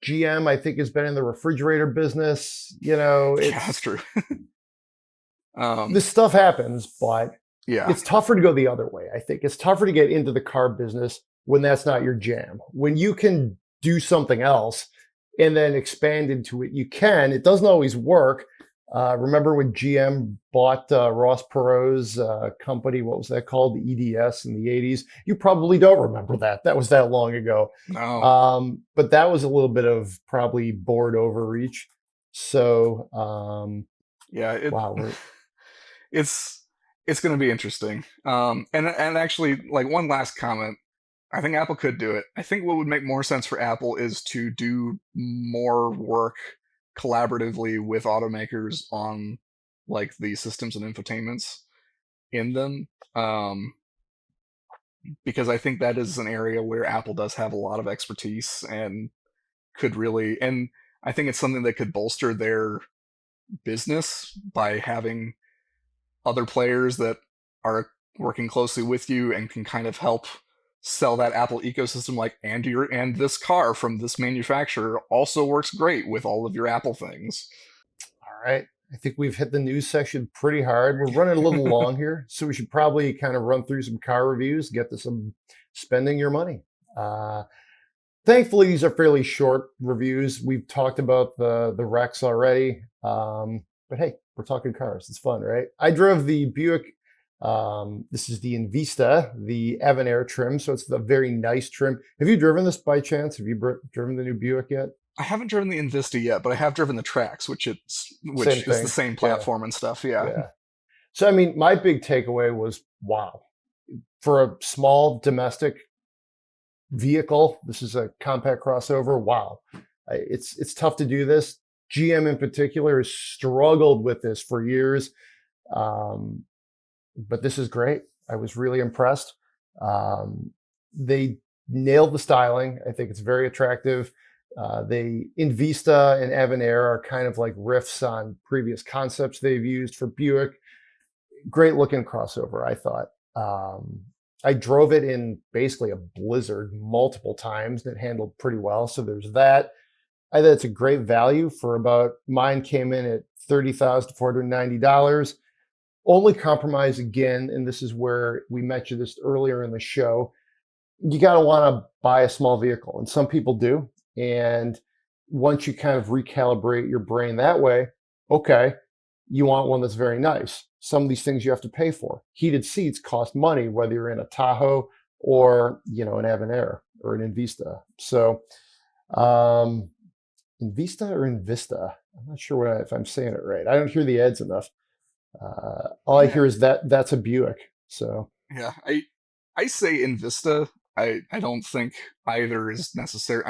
GM, I think, has been in the refrigerator business. Yeah, that's true. This stuff happens, but yeah, it's tougher to go the other way. I think it's tougher to get into the car business when that's not your jam. When you can do something else and then expand into it, you can. It doesn't always work, Remember when GM bought Ross Perot's company? What was that called? The EDS in the 80s. You probably don't remember that. That was that long ago. No. But that was a little bit of probably board overreach. So, Yeah, wow. it's going to be interesting. And actually, like one last comment, I think Apple could do it. I think what would make more sense for Apple is to do more work collaboratively with automakers on like the systems and infotainments in them. Because I think that is an area where Apple does have a lot of expertise and could really, and I think it's something that could bolster their business by having other players that are working closely with you and can kind of help sell that Apple ecosystem, like, and this car from this manufacturer also works great with all of your Apple things. All right. I think we've hit the news section pretty hard. We're running a little long here, so we should probably kind of run through some car reviews, get to some spending your money. Thankfully, these are fairly short reviews. We've talked about the wrecks already, but hey, we're talking cars. It's fun, right? I drove the Buick. This is the Invista, the Evanair trim, so it's the very nice trim. Have you driven this by chance? Have you driven the new Buick yet? I haven't driven the Invista yet, but I have driven the Trax, which is the same platform and stuff. Yeah. So I mean, my big takeaway was, wow, for a small domestic vehicle, this is a compact crossover. Wow, it's tough to do this. GM in particular has struggled with this for years, but this is great. I was really impressed. They nailed the styling. I think it's very attractive. The Invista and Evanair are kind of like riffs on previous concepts they've used for Buick. Great looking crossover, I thought. I drove it in basically a blizzard multiple times and it handled pretty well. So there's that. I thought it's a great value for about, mine came in at $30,490. Only compromise again, and this is where we mentioned this earlier in the show, you got to want to buy a small vehicle, and some people do. And once you kind of recalibrate your brain that way, okay, you want one that's very nice. Some of these things you have to pay for. Heated seats cost money, whether you're in a Tahoe or, an Evanair or an Invista. So, Invista or Invista? I'm not sure if I'm saying it right. I don't hear the ads enough. All I hear is that's a Buick. So yeah, I say Invista. I don't think either is necessary.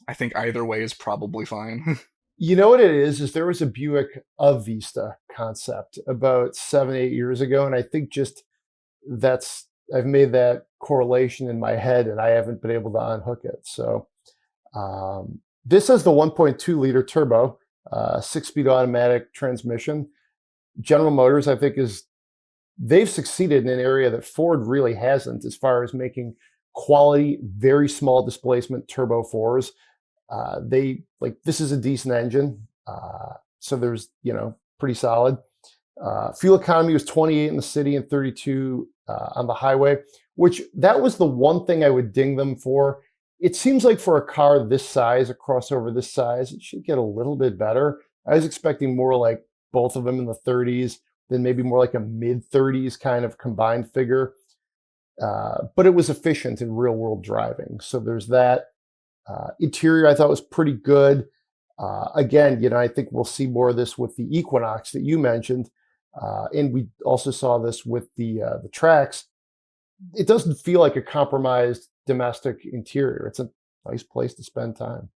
I think either way is probably fine. You know what it is there was a Buick Avista concept about 7-8 years ago, and I think just I've made that correlation in my head, and I haven't been able to unhook it. So this has the 1.2 liter turbo, 6-speed automatic transmission. General Motors, I think, they've succeeded in an area that Ford really hasn't, as far as making quality, very small displacement turbo 4s. This is a decent engine. So there's, pretty solid. Fuel economy was 28 in the city and 32 on the highway, which that was the one thing I would ding them for. It seems like for a car this size, a crossover this size, it should get a little bit better. I was expecting more like both of them in the 30s, then maybe more like a mid 30s kind of combined figure. But it was efficient in real world driving. So there's that. Interior I thought was pretty good. Again, I think we'll see more of this with the Equinox that you mentioned. And we also saw this with the Trax. It doesn't feel like a compromised domestic interior. It's a nice place to spend time.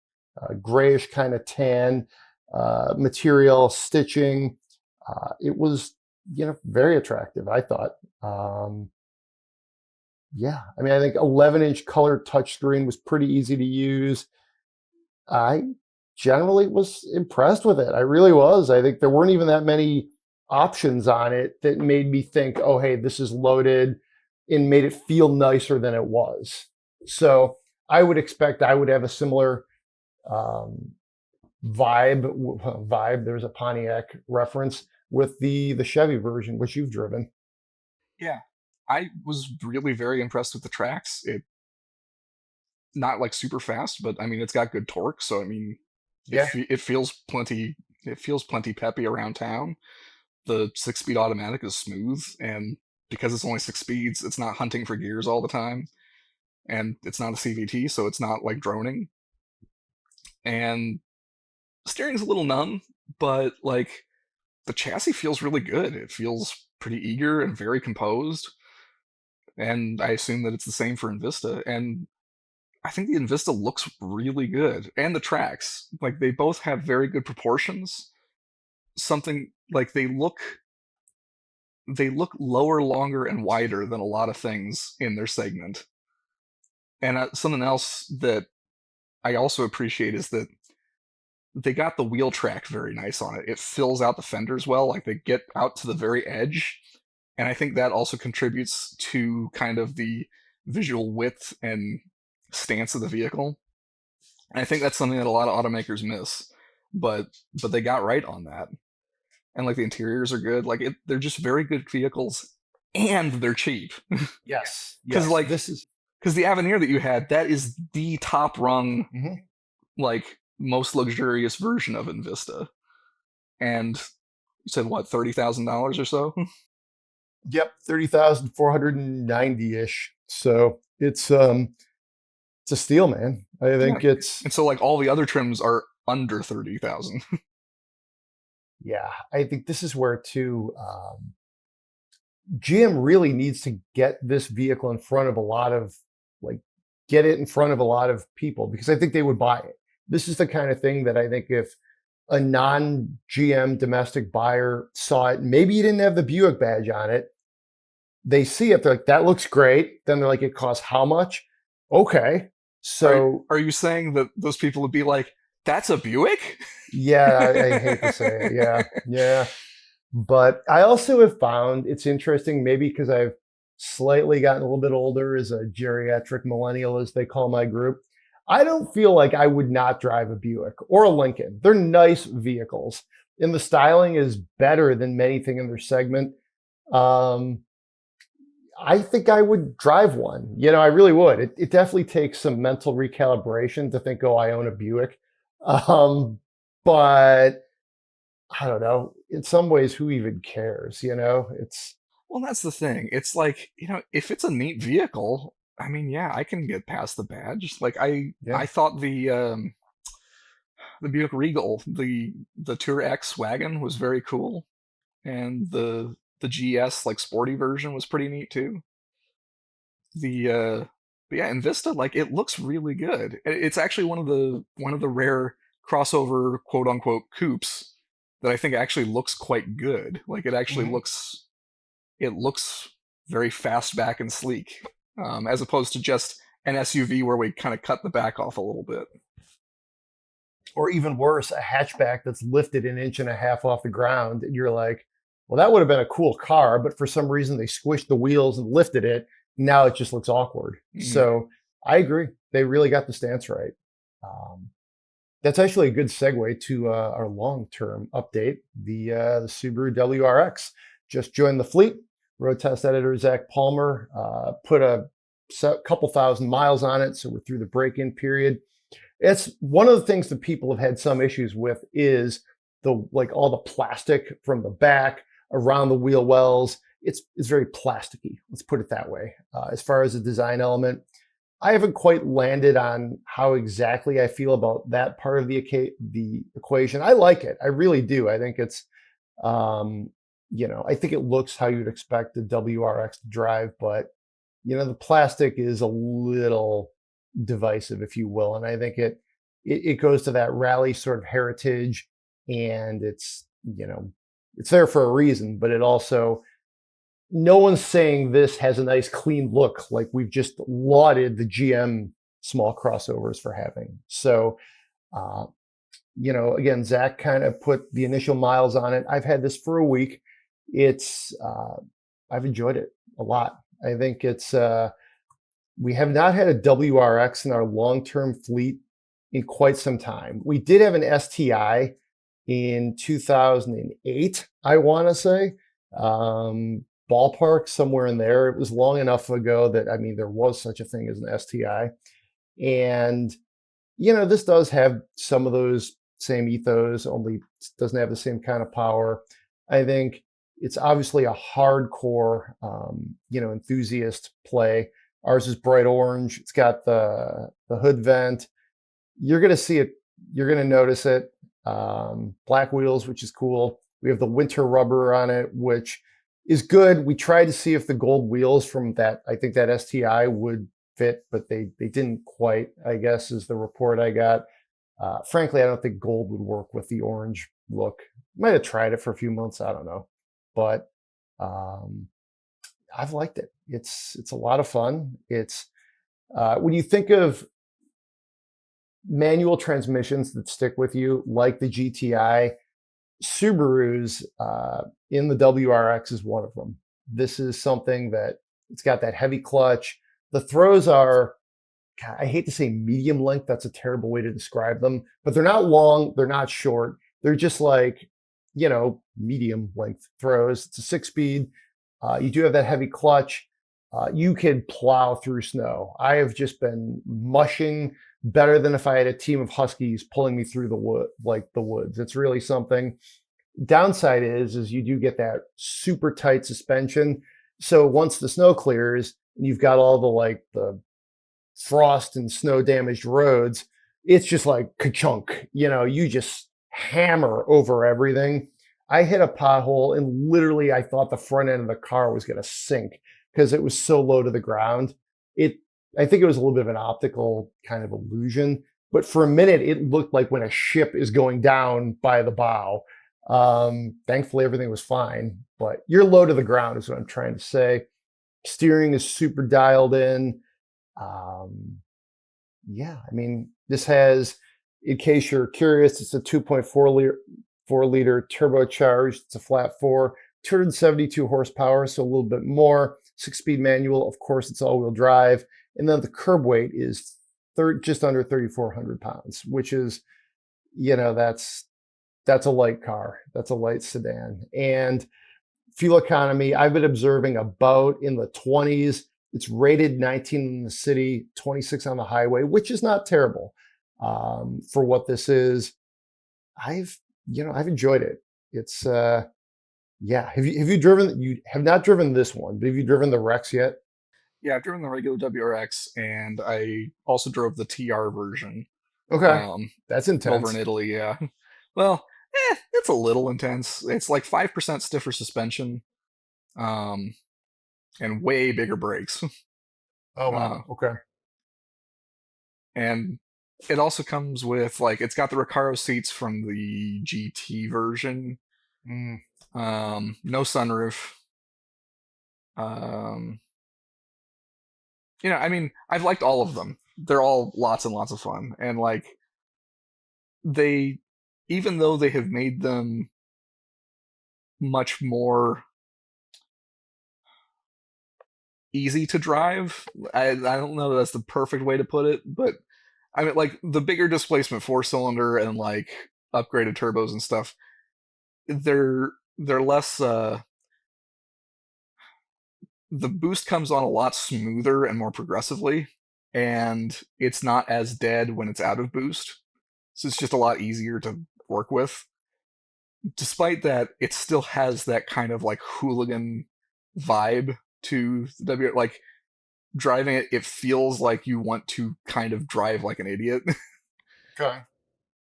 Grayish kind of tan material, stitching. It was, very attractive, I thought. I think 11-inch color touchscreen was pretty easy to use. I generally was impressed with it. I really was. I think there weren't even that many options on it that made me think, oh, hey, this is loaded, and made it feel nicer than it was. So I would expect I would have a similar vibe. There's a Pontiac reference with the Chevy version, which you've driven. Yeah. I was really very impressed with the Trax. It not like super fast, but I mean it's got good torque, so I mean it feels plenty It feels plenty peppy around town. The 6-speed automatic is smooth, and because it's only 6 speeds, it's not hunting for gears all the time, and it's not a CVT, so it's not like droning. And steering's a little numb, but like the chassis feels really good. It feels pretty eager and very composed. And I assume that it's the same for Invista. And I think the Invista looks really good. And the tracks, like they both have very good proportions. Something like they look lower, longer, and wider than a lot of things in their segment. And something else that I also appreciate is that they got the wheel track very nice on it. It fills out the fenders well, like they get out to the very edge. And I think that also contributes to kind of the visual width and stance of the vehicle. And I think that's something that a lot of automakers miss, but they got right on that. And like the interiors are good. Like they're just very good vehicles, and they're cheap. Yes. Because like because the Avenir that you had, that is the top rung, like most luxurious version of Invista. And you said what, $30,000 or so? Yep, 30,490-ish. So it's a steal, man. I think it's, and so like all the other trims are under 30,000. Yeah, I think this is where too GM really needs to get this vehicle in front of a lot of people, because I think they would buy it. This is the kind of thing that I think if a non-GM domestic buyer saw it, maybe you didn't have the Buick badge on it, they see it, they're like, that looks great. Then they're like, it costs how much? Okay. So are you saying that those people would be like, that's a Buick? Yeah, I hate to say it. Yeah. But I also have found it's interesting, maybe because I've slightly gotten a little bit older as a geriatric millennial, as they call my group. I don't feel like I would not drive a Buick or a Lincoln. They're nice vehicles, and the styling is better than anything in their segment. I think I would drive one. I really would. It definitely takes some mental recalibration to think, oh, I own a Buick. But I don't know. In some ways, who even cares? Well, that's the thing. It's like, if it's a neat vehicle, I mean, yeah, I can get past the badge. Like I thought the Buick Regal, the Tour X wagon was very cool, and the GS like sporty version was pretty neat too. But yeah, Invista, like it looks really good. It's actually one of the rare crossover quote unquote coupes that I think actually looks quite good. Like it actually looks very fastback and sleek, as opposed to just an SUV where we kind of cut the back off a little bit. Or even worse, a hatchback that's lifted 1.5 inches off the ground, and you're like, well, that would have been a cool car, but for some reason they squished the wheels and lifted it. Now it just looks awkward. So I agree. They really got the stance right. That's actually a good segue to our long-term update. The Subaru WRX just joined the fleet. Road test editor Zach Palmer put a couple thousand miles on it, so we're through the break-in period. It's one of the things that people have had some issues with is all the plastic from the back around the wheel wells. It's very plasticky. Let's put it that way. As far as the design element, I haven't quite landed on how exactly I feel about that part of the equation. I like it. I really do. I think it's, I think it looks how you'd expect the WRX to drive, but the plastic is a little divisive, if you will. And I think it goes to that rally sort of heritage, and it's there for a reason, but it also, no one's saying this has a nice clean look like we've just lauded the GM small crossovers for having. So, again, Zach kind of put the initial miles on it. I've had this for a week. I've enjoyed it a lot. I think we have not had a WRX in our long-term fleet in quite some time. We did have an STI in 2008, I want to say. Ballpark somewhere in there. It was long enough ago that, there was such a thing as an STI. And, this does have some of those same ethos, only doesn't have the same kind of power. I think it's obviously a hardcore, enthusiast play. Ours is bright orange. It's got the hood vent. You're going to see it. You're going to notice it. Black wheels, which is cool. We have the winter rubber on it, which is good. We tried to see if the gold wheels from that, I think that STI would fit, but they didn't quite, I guess, is the report I got. Frankly, I don't think gold would work with the orange look. Might have tried it for a few months. I don't know, but I've liked it. It's a lot of fun. It's when you think of manual transmissions that stick with you, like the GTI, Subaru's in the WRX is one of them. This is something that it's got that heavy clutch. The throws are, God, I hate to say medium length. That's a terrible way to describe them, but they're not long. They're not short. They're just like, medium length throws. It's a 6-speed. You do have that heavy clutch. You can plow through snow. I have just been mushing better than if I had a team of Huskies pulling me through the woods. It's really something. Downside is you do get that super tight suspension. So once the snow clears and you've got all the frost and snow damaged roads, it's just like ka-chunk. You just hammer over everything. I hit a pothole and literally I thought the front end of the car was going to sink because it was so low to the ground. I think it was a little bit of an optical kind of illusion, but for a minute it looked like when a ship is going down by the bow. Thankfully everything was fine, but you're low to the ground is what I'm trying to say. Steering is super dialed in. This has, in case you're curious, it's a 2.4 liter turbocharged. It's a flat 4, 272 horsepower, so a little bit more. 6-speed manual. Of course, it's all-wheel drive. And then the curb weight is just under 3,400 pounds, which is, that's a light car. That's a light sedan. And fuel economy, I've been observing about in the 20s. It's rated 19 in the city, 26 on the highway, which is not terrible for what this is. I've enjoyed it. It's Have you driven? You have not driven this one, but have you driven the Rex yet? Yeah, I've driven the regular WRX, and I also drove the TR version. Okay, that's Over in intense. Italy. Yeah. Well, it's a little intense. It's like 5% stiffer suspension, and way bigger brakes. Oh wow. Okay. And it also comes with it's got the Recaro seats from the GT version. Mm. No sunroof. I've liked all of them. They're all lots and lots of fun. And even though they have made them much more easy to drive, I don't know if that's the perfect way to put it, but the bigger displacement 4-cylinder and upgraded turbos and stuff, they're less the boost comes on a lot smoother and more progressively, and it's not as dead when it's out of boost. So it's just a lot easier to work with. Despite that, it still has that kind of hooligan vibe to the W. Driving it, it feels like you want to kind of drive like an idiot. Okay.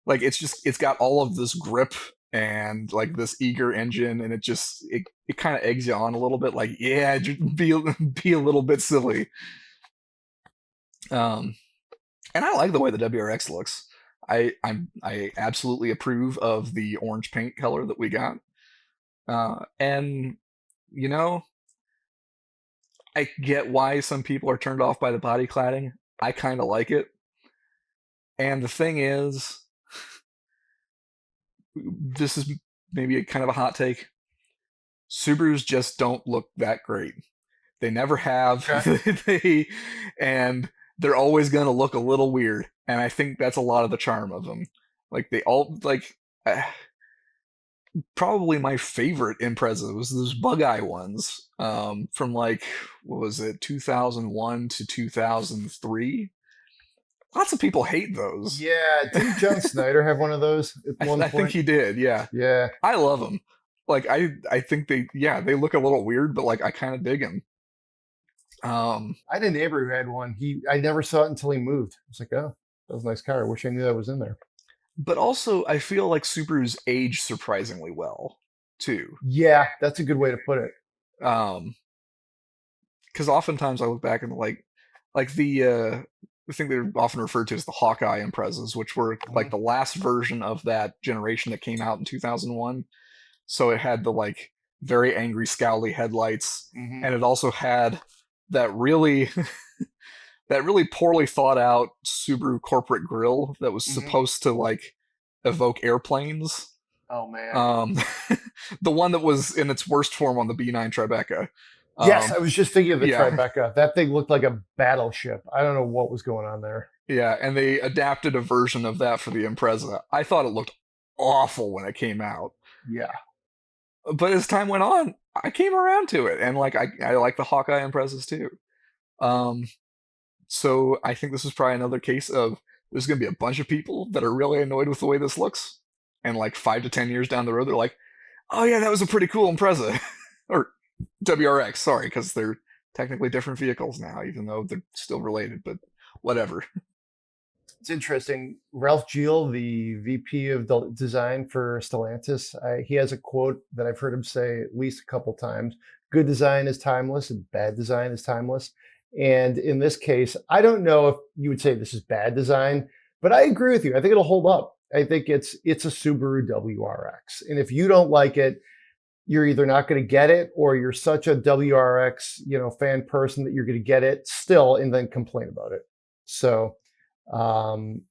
It's got all of this grip and this eager engine, and it kind of eggs you on a little bit. Be a little bit silly. And I like the way the WRX looks. I absolutely approve of the orange paint color that we got. And I get why some people are turned off by the body cladding. I kind of like it. And the thing is, this is maybe a kind of a hot take. Subarus just don't look that great. They never have. Okay. And they're always going to look a little weird. And I think that's a lot of the charm of them. Probably my favorite Impreza was those Bug-Eye ones from what was it, 2001 to 2003. Lots of people hate those. Yeah, didn't John Snyder have one of those at one I think point? he did. Yeah, Yeah, I love them. Like I think they look a little weird, but like I kind of dig them. I had a neighbor who had one. I never saw it until he moved. I was like, oh, that was a nice car. I wish I knew that was in there. But also I feel like Subarus age surprisingly well too. Yeah, that's a good way to put it. Um, because oftentimes I look back and like the thing they're often referred to as the Hawkeye Imprezas, which were like Mhm, the last version of that generation that came out in 2001. So it had the like very angry, scowly headlights, mhm, and it also had that really that really poorly thought out Subaru corporate grille that was mhm. supposed to like evoke airplanes. Oh man. Um, the one that was in its worst form on the B9 Tribeca. Yes, Um, I was just thinking of the yeah, Tribeca. That thing looked like a battleship. I don't know what was going on there. yeah, and they adapted a version of that for the Impreza. I thought it looked awful when it came out, Yeah. but as time went on, I came around to it, and like I like the Hawkeye Imprezas too. Um, so I think this is probably another case of there's going to be a bunch of people that are really annoyed with the way this looks, and like 5 to 10 years down the road, they're like, "Oh yeah, that was a pretty cool Impreza," or WRX. Sorry, because they're technically different vehicles now, even though they're still related. But whatever. It's interesting. Ralph Geel, the VP of design for Stellantis, he has a quote that I've heard him say at least a couple times. Good design is timeless and bad design is timeless. And in this case, I don't know if you would say this is bad design, but I agree with you. I think it'll hold up. I think it's a Subaru WRX. And if you don't like it, you're either not going to get it or you're such a WRX, fan person that you're going to get it still and then complain about it. So um,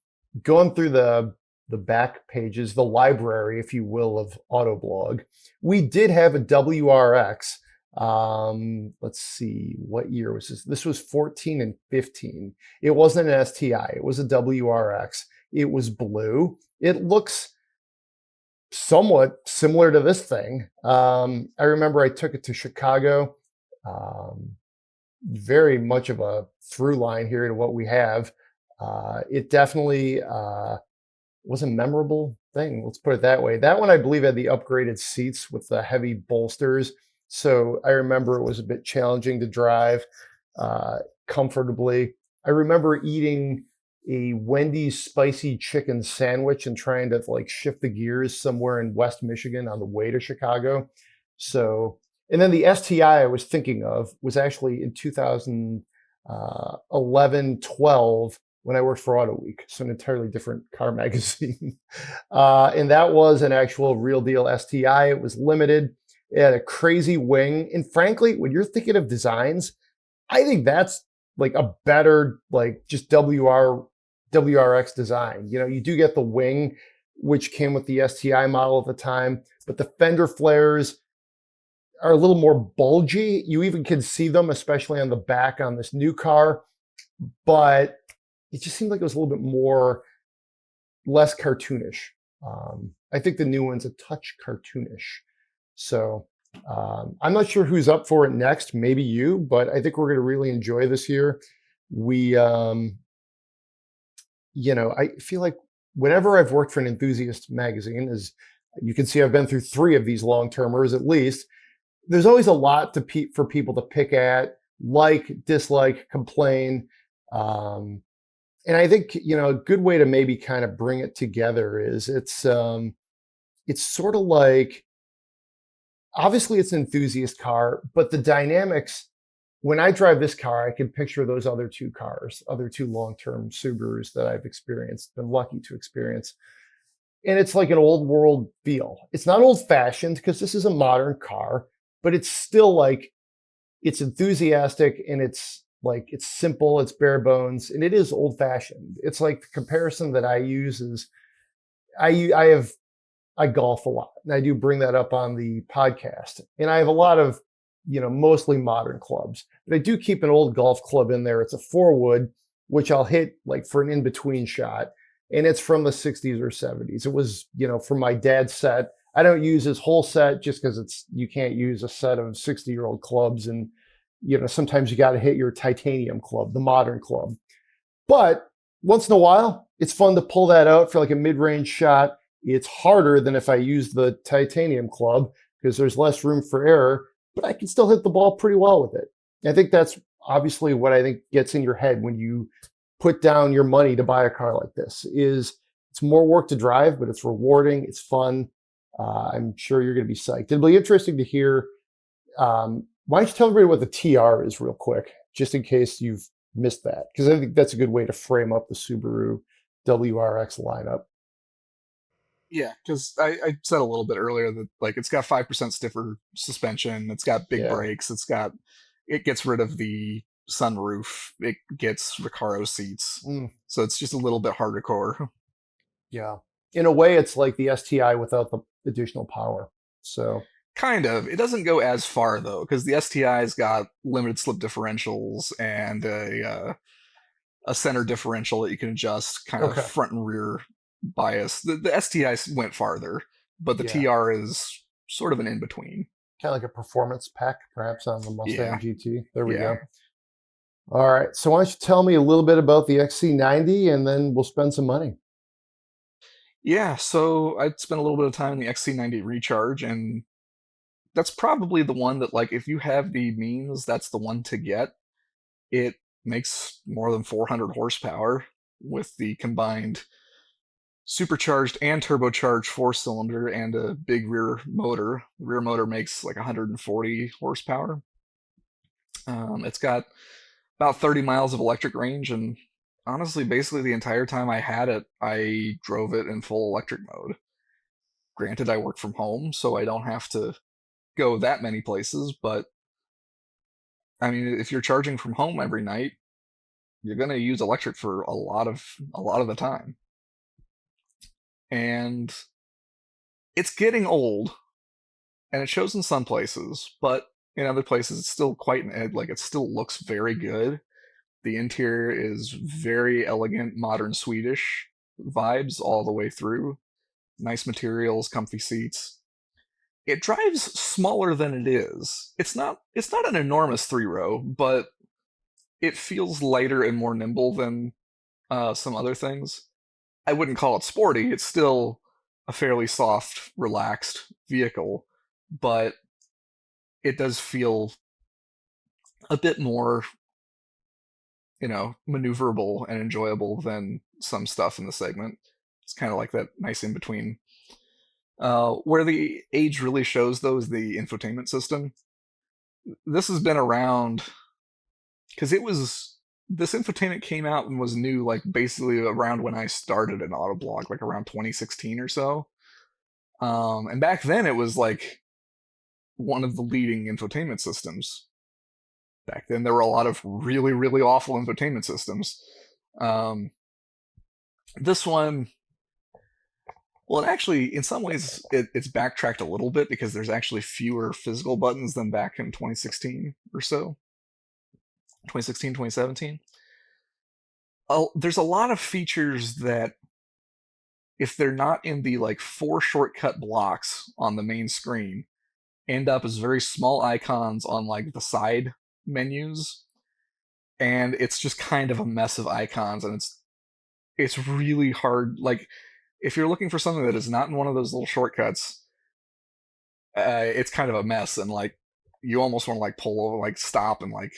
going through the back pages, the library, if you will, of Autoblog, we did have a WRX. Let's see, what year was this? This was 14 and 15. It wasn't an STI, it was a WRX. It was blue. It looks somewhat similar to this thing. I remember I took it to Chicago. Um, Very much of a through line here to what we have. It definitely was a memorable thing. Let's put it that way. That one, I believe, had the upgraded seats with the heavy bolsters. So I remember it was a bit challenging to drive uh, comfortably. I remember eating a Wendy's spicy chicken sandwich and trying to like shift the gears somewhere in West Michigan on the way to Chicago. So, and then the STI I was thinking of was actually in 2011, 12 when I worked for Auto Week, so an entirely different car magazine. And that was an actual real deal STI. It was limited. It had a crazy wing. And frankly, when you're thinking of designs, I think that's like a better, like just WRX design. You do get the wing, which came with the STI model at the time, but the fender flares are a little more bulgy. You even can see them, especially on the back on this new car, but it just seemed like it was a little bit less cartoonish. I think the new one's a touch cartoonish. So I'm not sure who's up for it next, maybe you, but I think we're going to really enjoy this year. We, I feel like whenever I've worked for an enthusiast magazine, as you can see, I've been through 3 of these long-termers at least. There's always a lot for people to pick at, like, dislike, complain. And I think, a good way to maybe kind of bring it together is it's sort of like, obviously it's an enthusiast car, but the dynamics, when I drive this car, I can picture those other 2 cars, other 2 long-term Subarus that I've been lucky to experience. And it's like an old world feel. It's not old fashioned because this is a modern car, but it's still like it's enthusiastic and it's like it's simple, it's bare bones, and it is old fashioned. It's like the comparison that I use is I golf a lot, and I do bring that up on the podcast. And I have a lot of mostly modern clubs, but I do keep an old golf club in there. It's a 4-wood, which I'll hit like for an in between shot, and it's from the 60s or 70s. It was from my dad's set. I don't use his whole set just because you can't use a set of 60-year-old clubs, and sometimes you got to hit your titanium club, the modern club. But once in a while, it's fun to pull that out for like a mid-range shot. It's harder than if I use the titanium club because there's less room for error, but I can still hit the ball pretty well with it. I think that's obviously what I think gets in your head when you put down your money to buy a car like this. Is it's more work to drive, but it's rewarding, it's fun. I'm sure you're going to be psyched. It'll be interesting to hear. Why don't you tell everybody what the TR is real quick, just in case you've missed that? Because I think that's a good way to frame up the Subaru WRX lineup. Yeah, because I said a little bit earlier that like it's got 5% stiffer suspension, it's got big Yeah. brakes, it gets rid of the sunroof, it gets Recaro seats, so it's just a little bit harder core. Yeah. In a way, it's like the STI without the additional power. So Kind of. It doesn't go as far though, because the STI's got limited slip differentials and a center differential that you can adjust, kind of okay. front and rear bias. The STI went farther, but the Yeah. TR is sort of an in between. Kind of like a performance pack, perhaps on the Mustang Yeah. GT. There we Yeah. go. All right. So why don't you tell me a little bit about the XC90 and then we'll spend some money. Yeah, so I spent a little bit of time in the XC90 Recharge, and that's probably the one that, like, if you have the means, that's the one to get. It makes more than 400 horsepower with the combined supercharged and turbocharged four-cylinder and a big rear motor. The rear motor makes like 140 horsepower. It's got about 30 miles of electric range, and honestly, basically the entire time I had it, I drove it in full electric mode. Granted, I work from home, so I don't have to go that many places, but I mean, if you're charging from home every night, you're going to use electric for a lot of the time. And it's getting old, and it shows in some places, but in other places it's still quite like it still looks very good. The interior is very elegant, modern Swedish vibes all the way through. Nice materials, comfy seats. It drives smaller than it is. It's not an enormous three-row, but it feels lighter and more nimble than some other things. I wouldn't call it sporty. It's still a fairly soft, relaxed vehicle, but it does feel a bit more, maneuverable and enjoyable than some stuff in the segment. It's kind of like that nice in between. Where the age really shows, though, is the infotainment system. This has been around because this infotainment came out and was new, like basically around when I started an Autoblog, like around 2016 or so. And back then, it was like one of the leading infotainment systems. Back then, there were a lot of really, really awful infotainment systems. This one, well, actually, in some ways, it's backtracked a little bit because there's actually fewer physical buttons than back in 2016 or so. 2016, 2017. There's a lot of features that, if they're not in the like 4 shortcut blocks on the main screen, end up as very small icons on like the side menus, and it's just kind of a mess of icons, and it's really hard. Like, if you're looking for something that is not in one of those little shortcuts, it's kind of a mess, and like you almost want to like pull over, like stop and like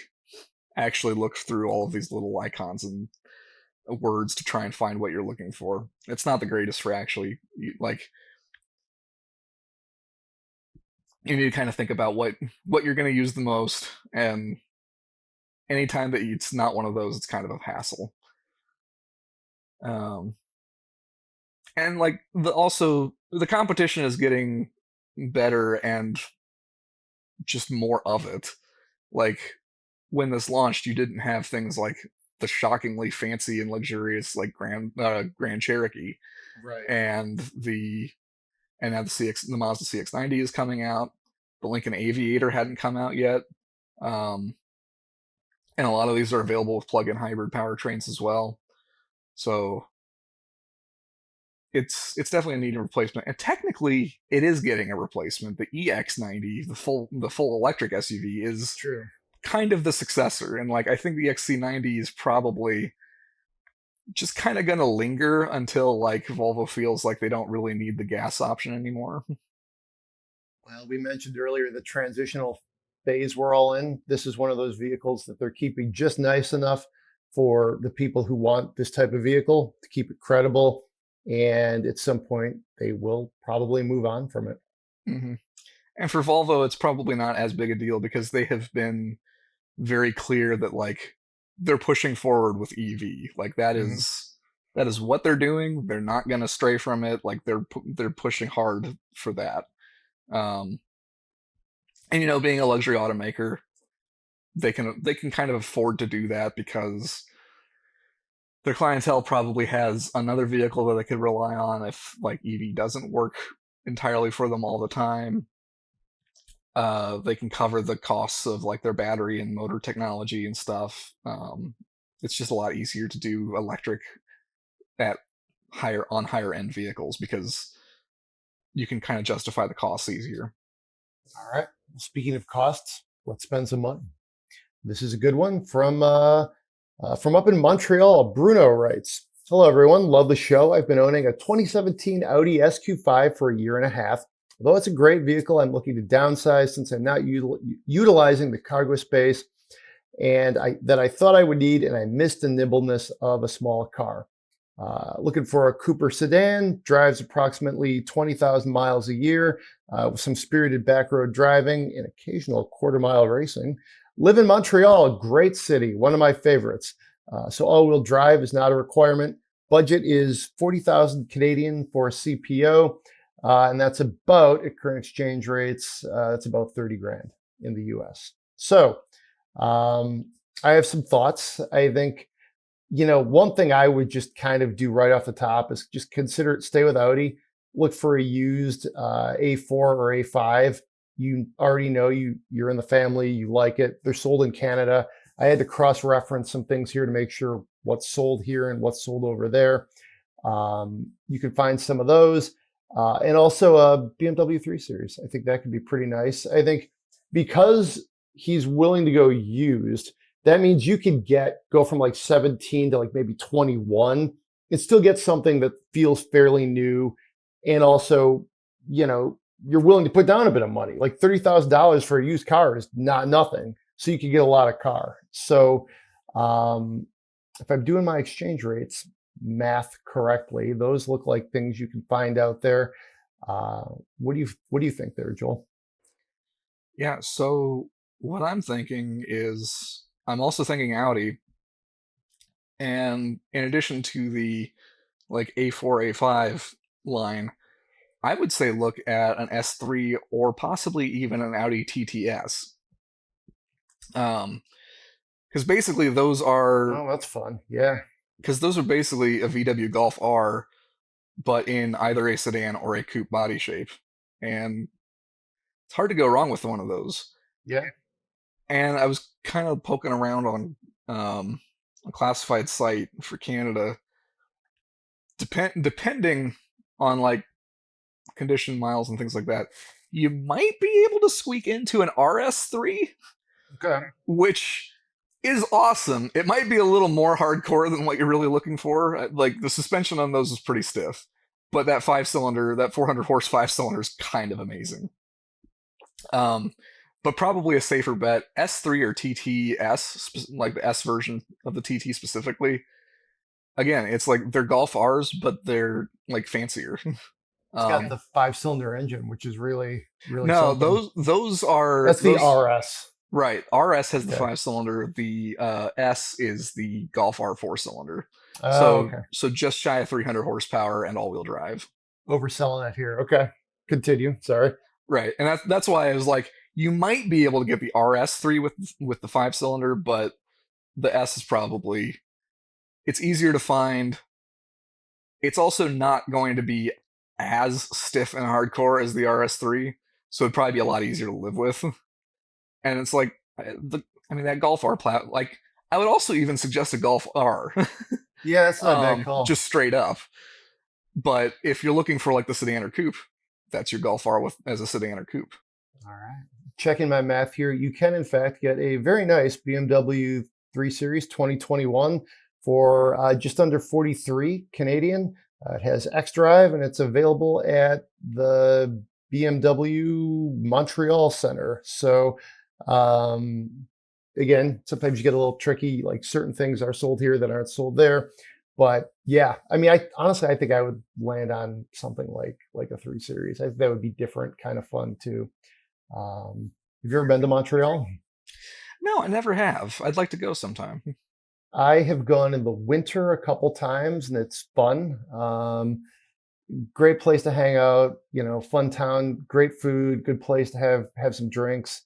actually look through all of these little icons and words to try and find what you're looking for. It's not the greatest for actually, like, you need to kind of think about what you're going to use the most, and anytime that it's not one of those, it's kind of a hassle. And like also the competition is getting better and just more of it. Like, when this launched, you didn't have things like the shockingly fancy and luxurious like Grand Cherokee, Right. and now the Mazda CX-90 is coming out. The Lincoln Aviator hadn't come out yet, and a lot of these are available with plug-in hybrid powertrains as well. So it's definitely a needed replacement, and technically it is getting a replacement. The EX90, the full electric SUV, is True. kind of the successor, and like I think the XC90 is probably just kind of going to linger until like Volvo feels like they don't really need the gas option anymore. Well, we mentioned earlier the transitional phase we're all in. This is one of those vehicles that they're keeping just nice enough for the people who want this type of vehicle to keep it credible. And at some point, they will probably move on from it. Hmm. And for Volvo, it's probably not as big a deal because they have been very clear that like they're pushing forward with EV. Like that is what they're doing. They're not going to stray from it. Like they're pushing hard for that. Um, and you know, being a luxury automaker, they can kind of afford to do that because their clientele probably has another vehicle that they could rely on if like EV doesn't work entirely for them all the time. They can cover the costs of like their battery and motor technology and stuff. It's just a lot easier to do electric at higher end vehicles because you can kind of justify the costs easier. All right. Speaking of costs, let's spend some money. This is a good one from up in Montreal. Bruno writes, "Hello, everyone. Love the show. I've been owning a 2017 Audi SQ5 for a year and a half. Although it's a great vehicle, I'm looking to downsize since I'm not utilizing the cargo space and I thought I would need, and I missed the nimbleness of a small car. Looking for a Cooper sedan, drives approximately 20,000 miles a year with some spirited backroad driving and occasional quarter-mile racing. Live in Montreal, a great city, one of my favorites. So all-wheel drive is not a requirement. Budget is 40,000 Canadian for a CPO, and that's about, at current exchange rates, that's about 30 grand in the US. So I have some thoughts. I think, one thing I would just kind of do right off the top is just consider it, stay with Audi, look for a used A4 or A5. You already know you're in the family, you like it. They're sold in Canada. I had to cross-reference some things here to make sure what's sold here and what's sold over there. You can find some of those. And also a BMW 3 Series. I think that could be pretty nice. I think because he's willing to go used, that means you can go from like 17 to like maybe 21 and still get something that feels fairly new. And also, you're willing to put down a bit of money. Like $30,000 for a used car is not nothing. So you can get a lot of car. So if I'm doing my exchange rates math correctly, those look like things you can find out there. What do you think there, Joel? Yeah, so what I'm thinking is I'm also thinking Audi, and in addition to the like A4, A5 line, I would say look at an S3 or possibly even an Audi TTS. Because basically those are Oh, that's fun. Yeah. because those are basically a VW Golf R, but in either a sedan or a coupe body shape, and it's hard to go wrong with one of those. Yeah. And I was kind of poking around on a classified site for Canada. Depending on like condition, miles, and things like that, you might be able to squeak into an RS3, Okay. which is awesome. It might be a little more hardcore than what you're really looking for. Like the suspension on those is pretty stiff, but that 5-cylinder, that 400 horse 5-cylinder is kind of amazing. But probably a safer bet, S3 or TTS, like the S version of the TT specifically. Again, it's like they're Golf R's, but they're like fancier. It's got the 5-cylinder engine, which is really, really No, something. those are That's the RS. Right. RS has the Okay. 5-cylinder. The S is the Golf R 4-cylinder. Oh, okay. So just shy of 300 horsepower and all-wheel drive. Overselling it here. Okay. Continue. Sorry. Right. And that's why I was like, you might be able to get the RS3 with the 5-cylinder, but the S is probably, it's easier to find. It's also not going to be as stiff and hardcore as the RS3, so it'd probably be a lot easier to live with. And it's like that Golf R like I would also even suggest a Golf R. Yeah, that's not a bad call. Just straight up. But if you're looking for like the sedan or coupe, that's your Golf R as a sedan or coupe. All right. Checking my math here, you can in fact get a very nice BMW 3 Series 2021 for just under 43 Canadian. It has xDrive, and it's available at the BMW Montreal Center. So again, sometimes you get a little tricky, like certain things are sold here that aren't sold there. But yeah, I mean, I honestly, I think I would land on something like a 3 Series. I think that would be different, kind of fun too. Have you ever been to Montreal? No, I never have. I'd like to go sometime. I have gone in the winter a couple times, and it's fun. Great place to hang out, fun town, great food, good place to have some drinks.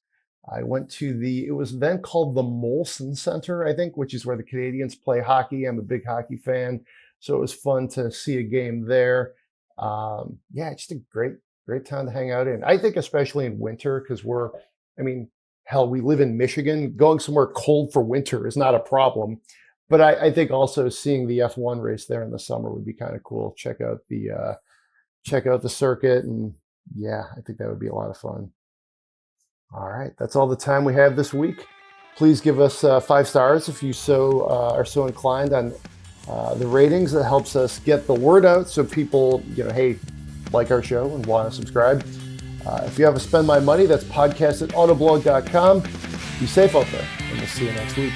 I went to it was then called the Molson Center, I think, which is where the Canadians play hockey. I'm a big hockey fan, so it was fun to see a game there. Yeah, just a great town to hang out in. I think especially in winter, because hell, we live in Michigan. Going somewhere cold for winter is not a problem. But I think also seeing the F1 race there in the summer would be kind of cool. Check out the circuit, and yeah, I think that would be a lot of fun. All right, that's all the time we have this week. Please give us 5 stars if you are so inclined on the ratings. That helps us get the word out so people, hey, like our show and want to subscribe. If you have a spend my money, that's podcast@autoblog.com. Be safe out there, and we'll see you next week.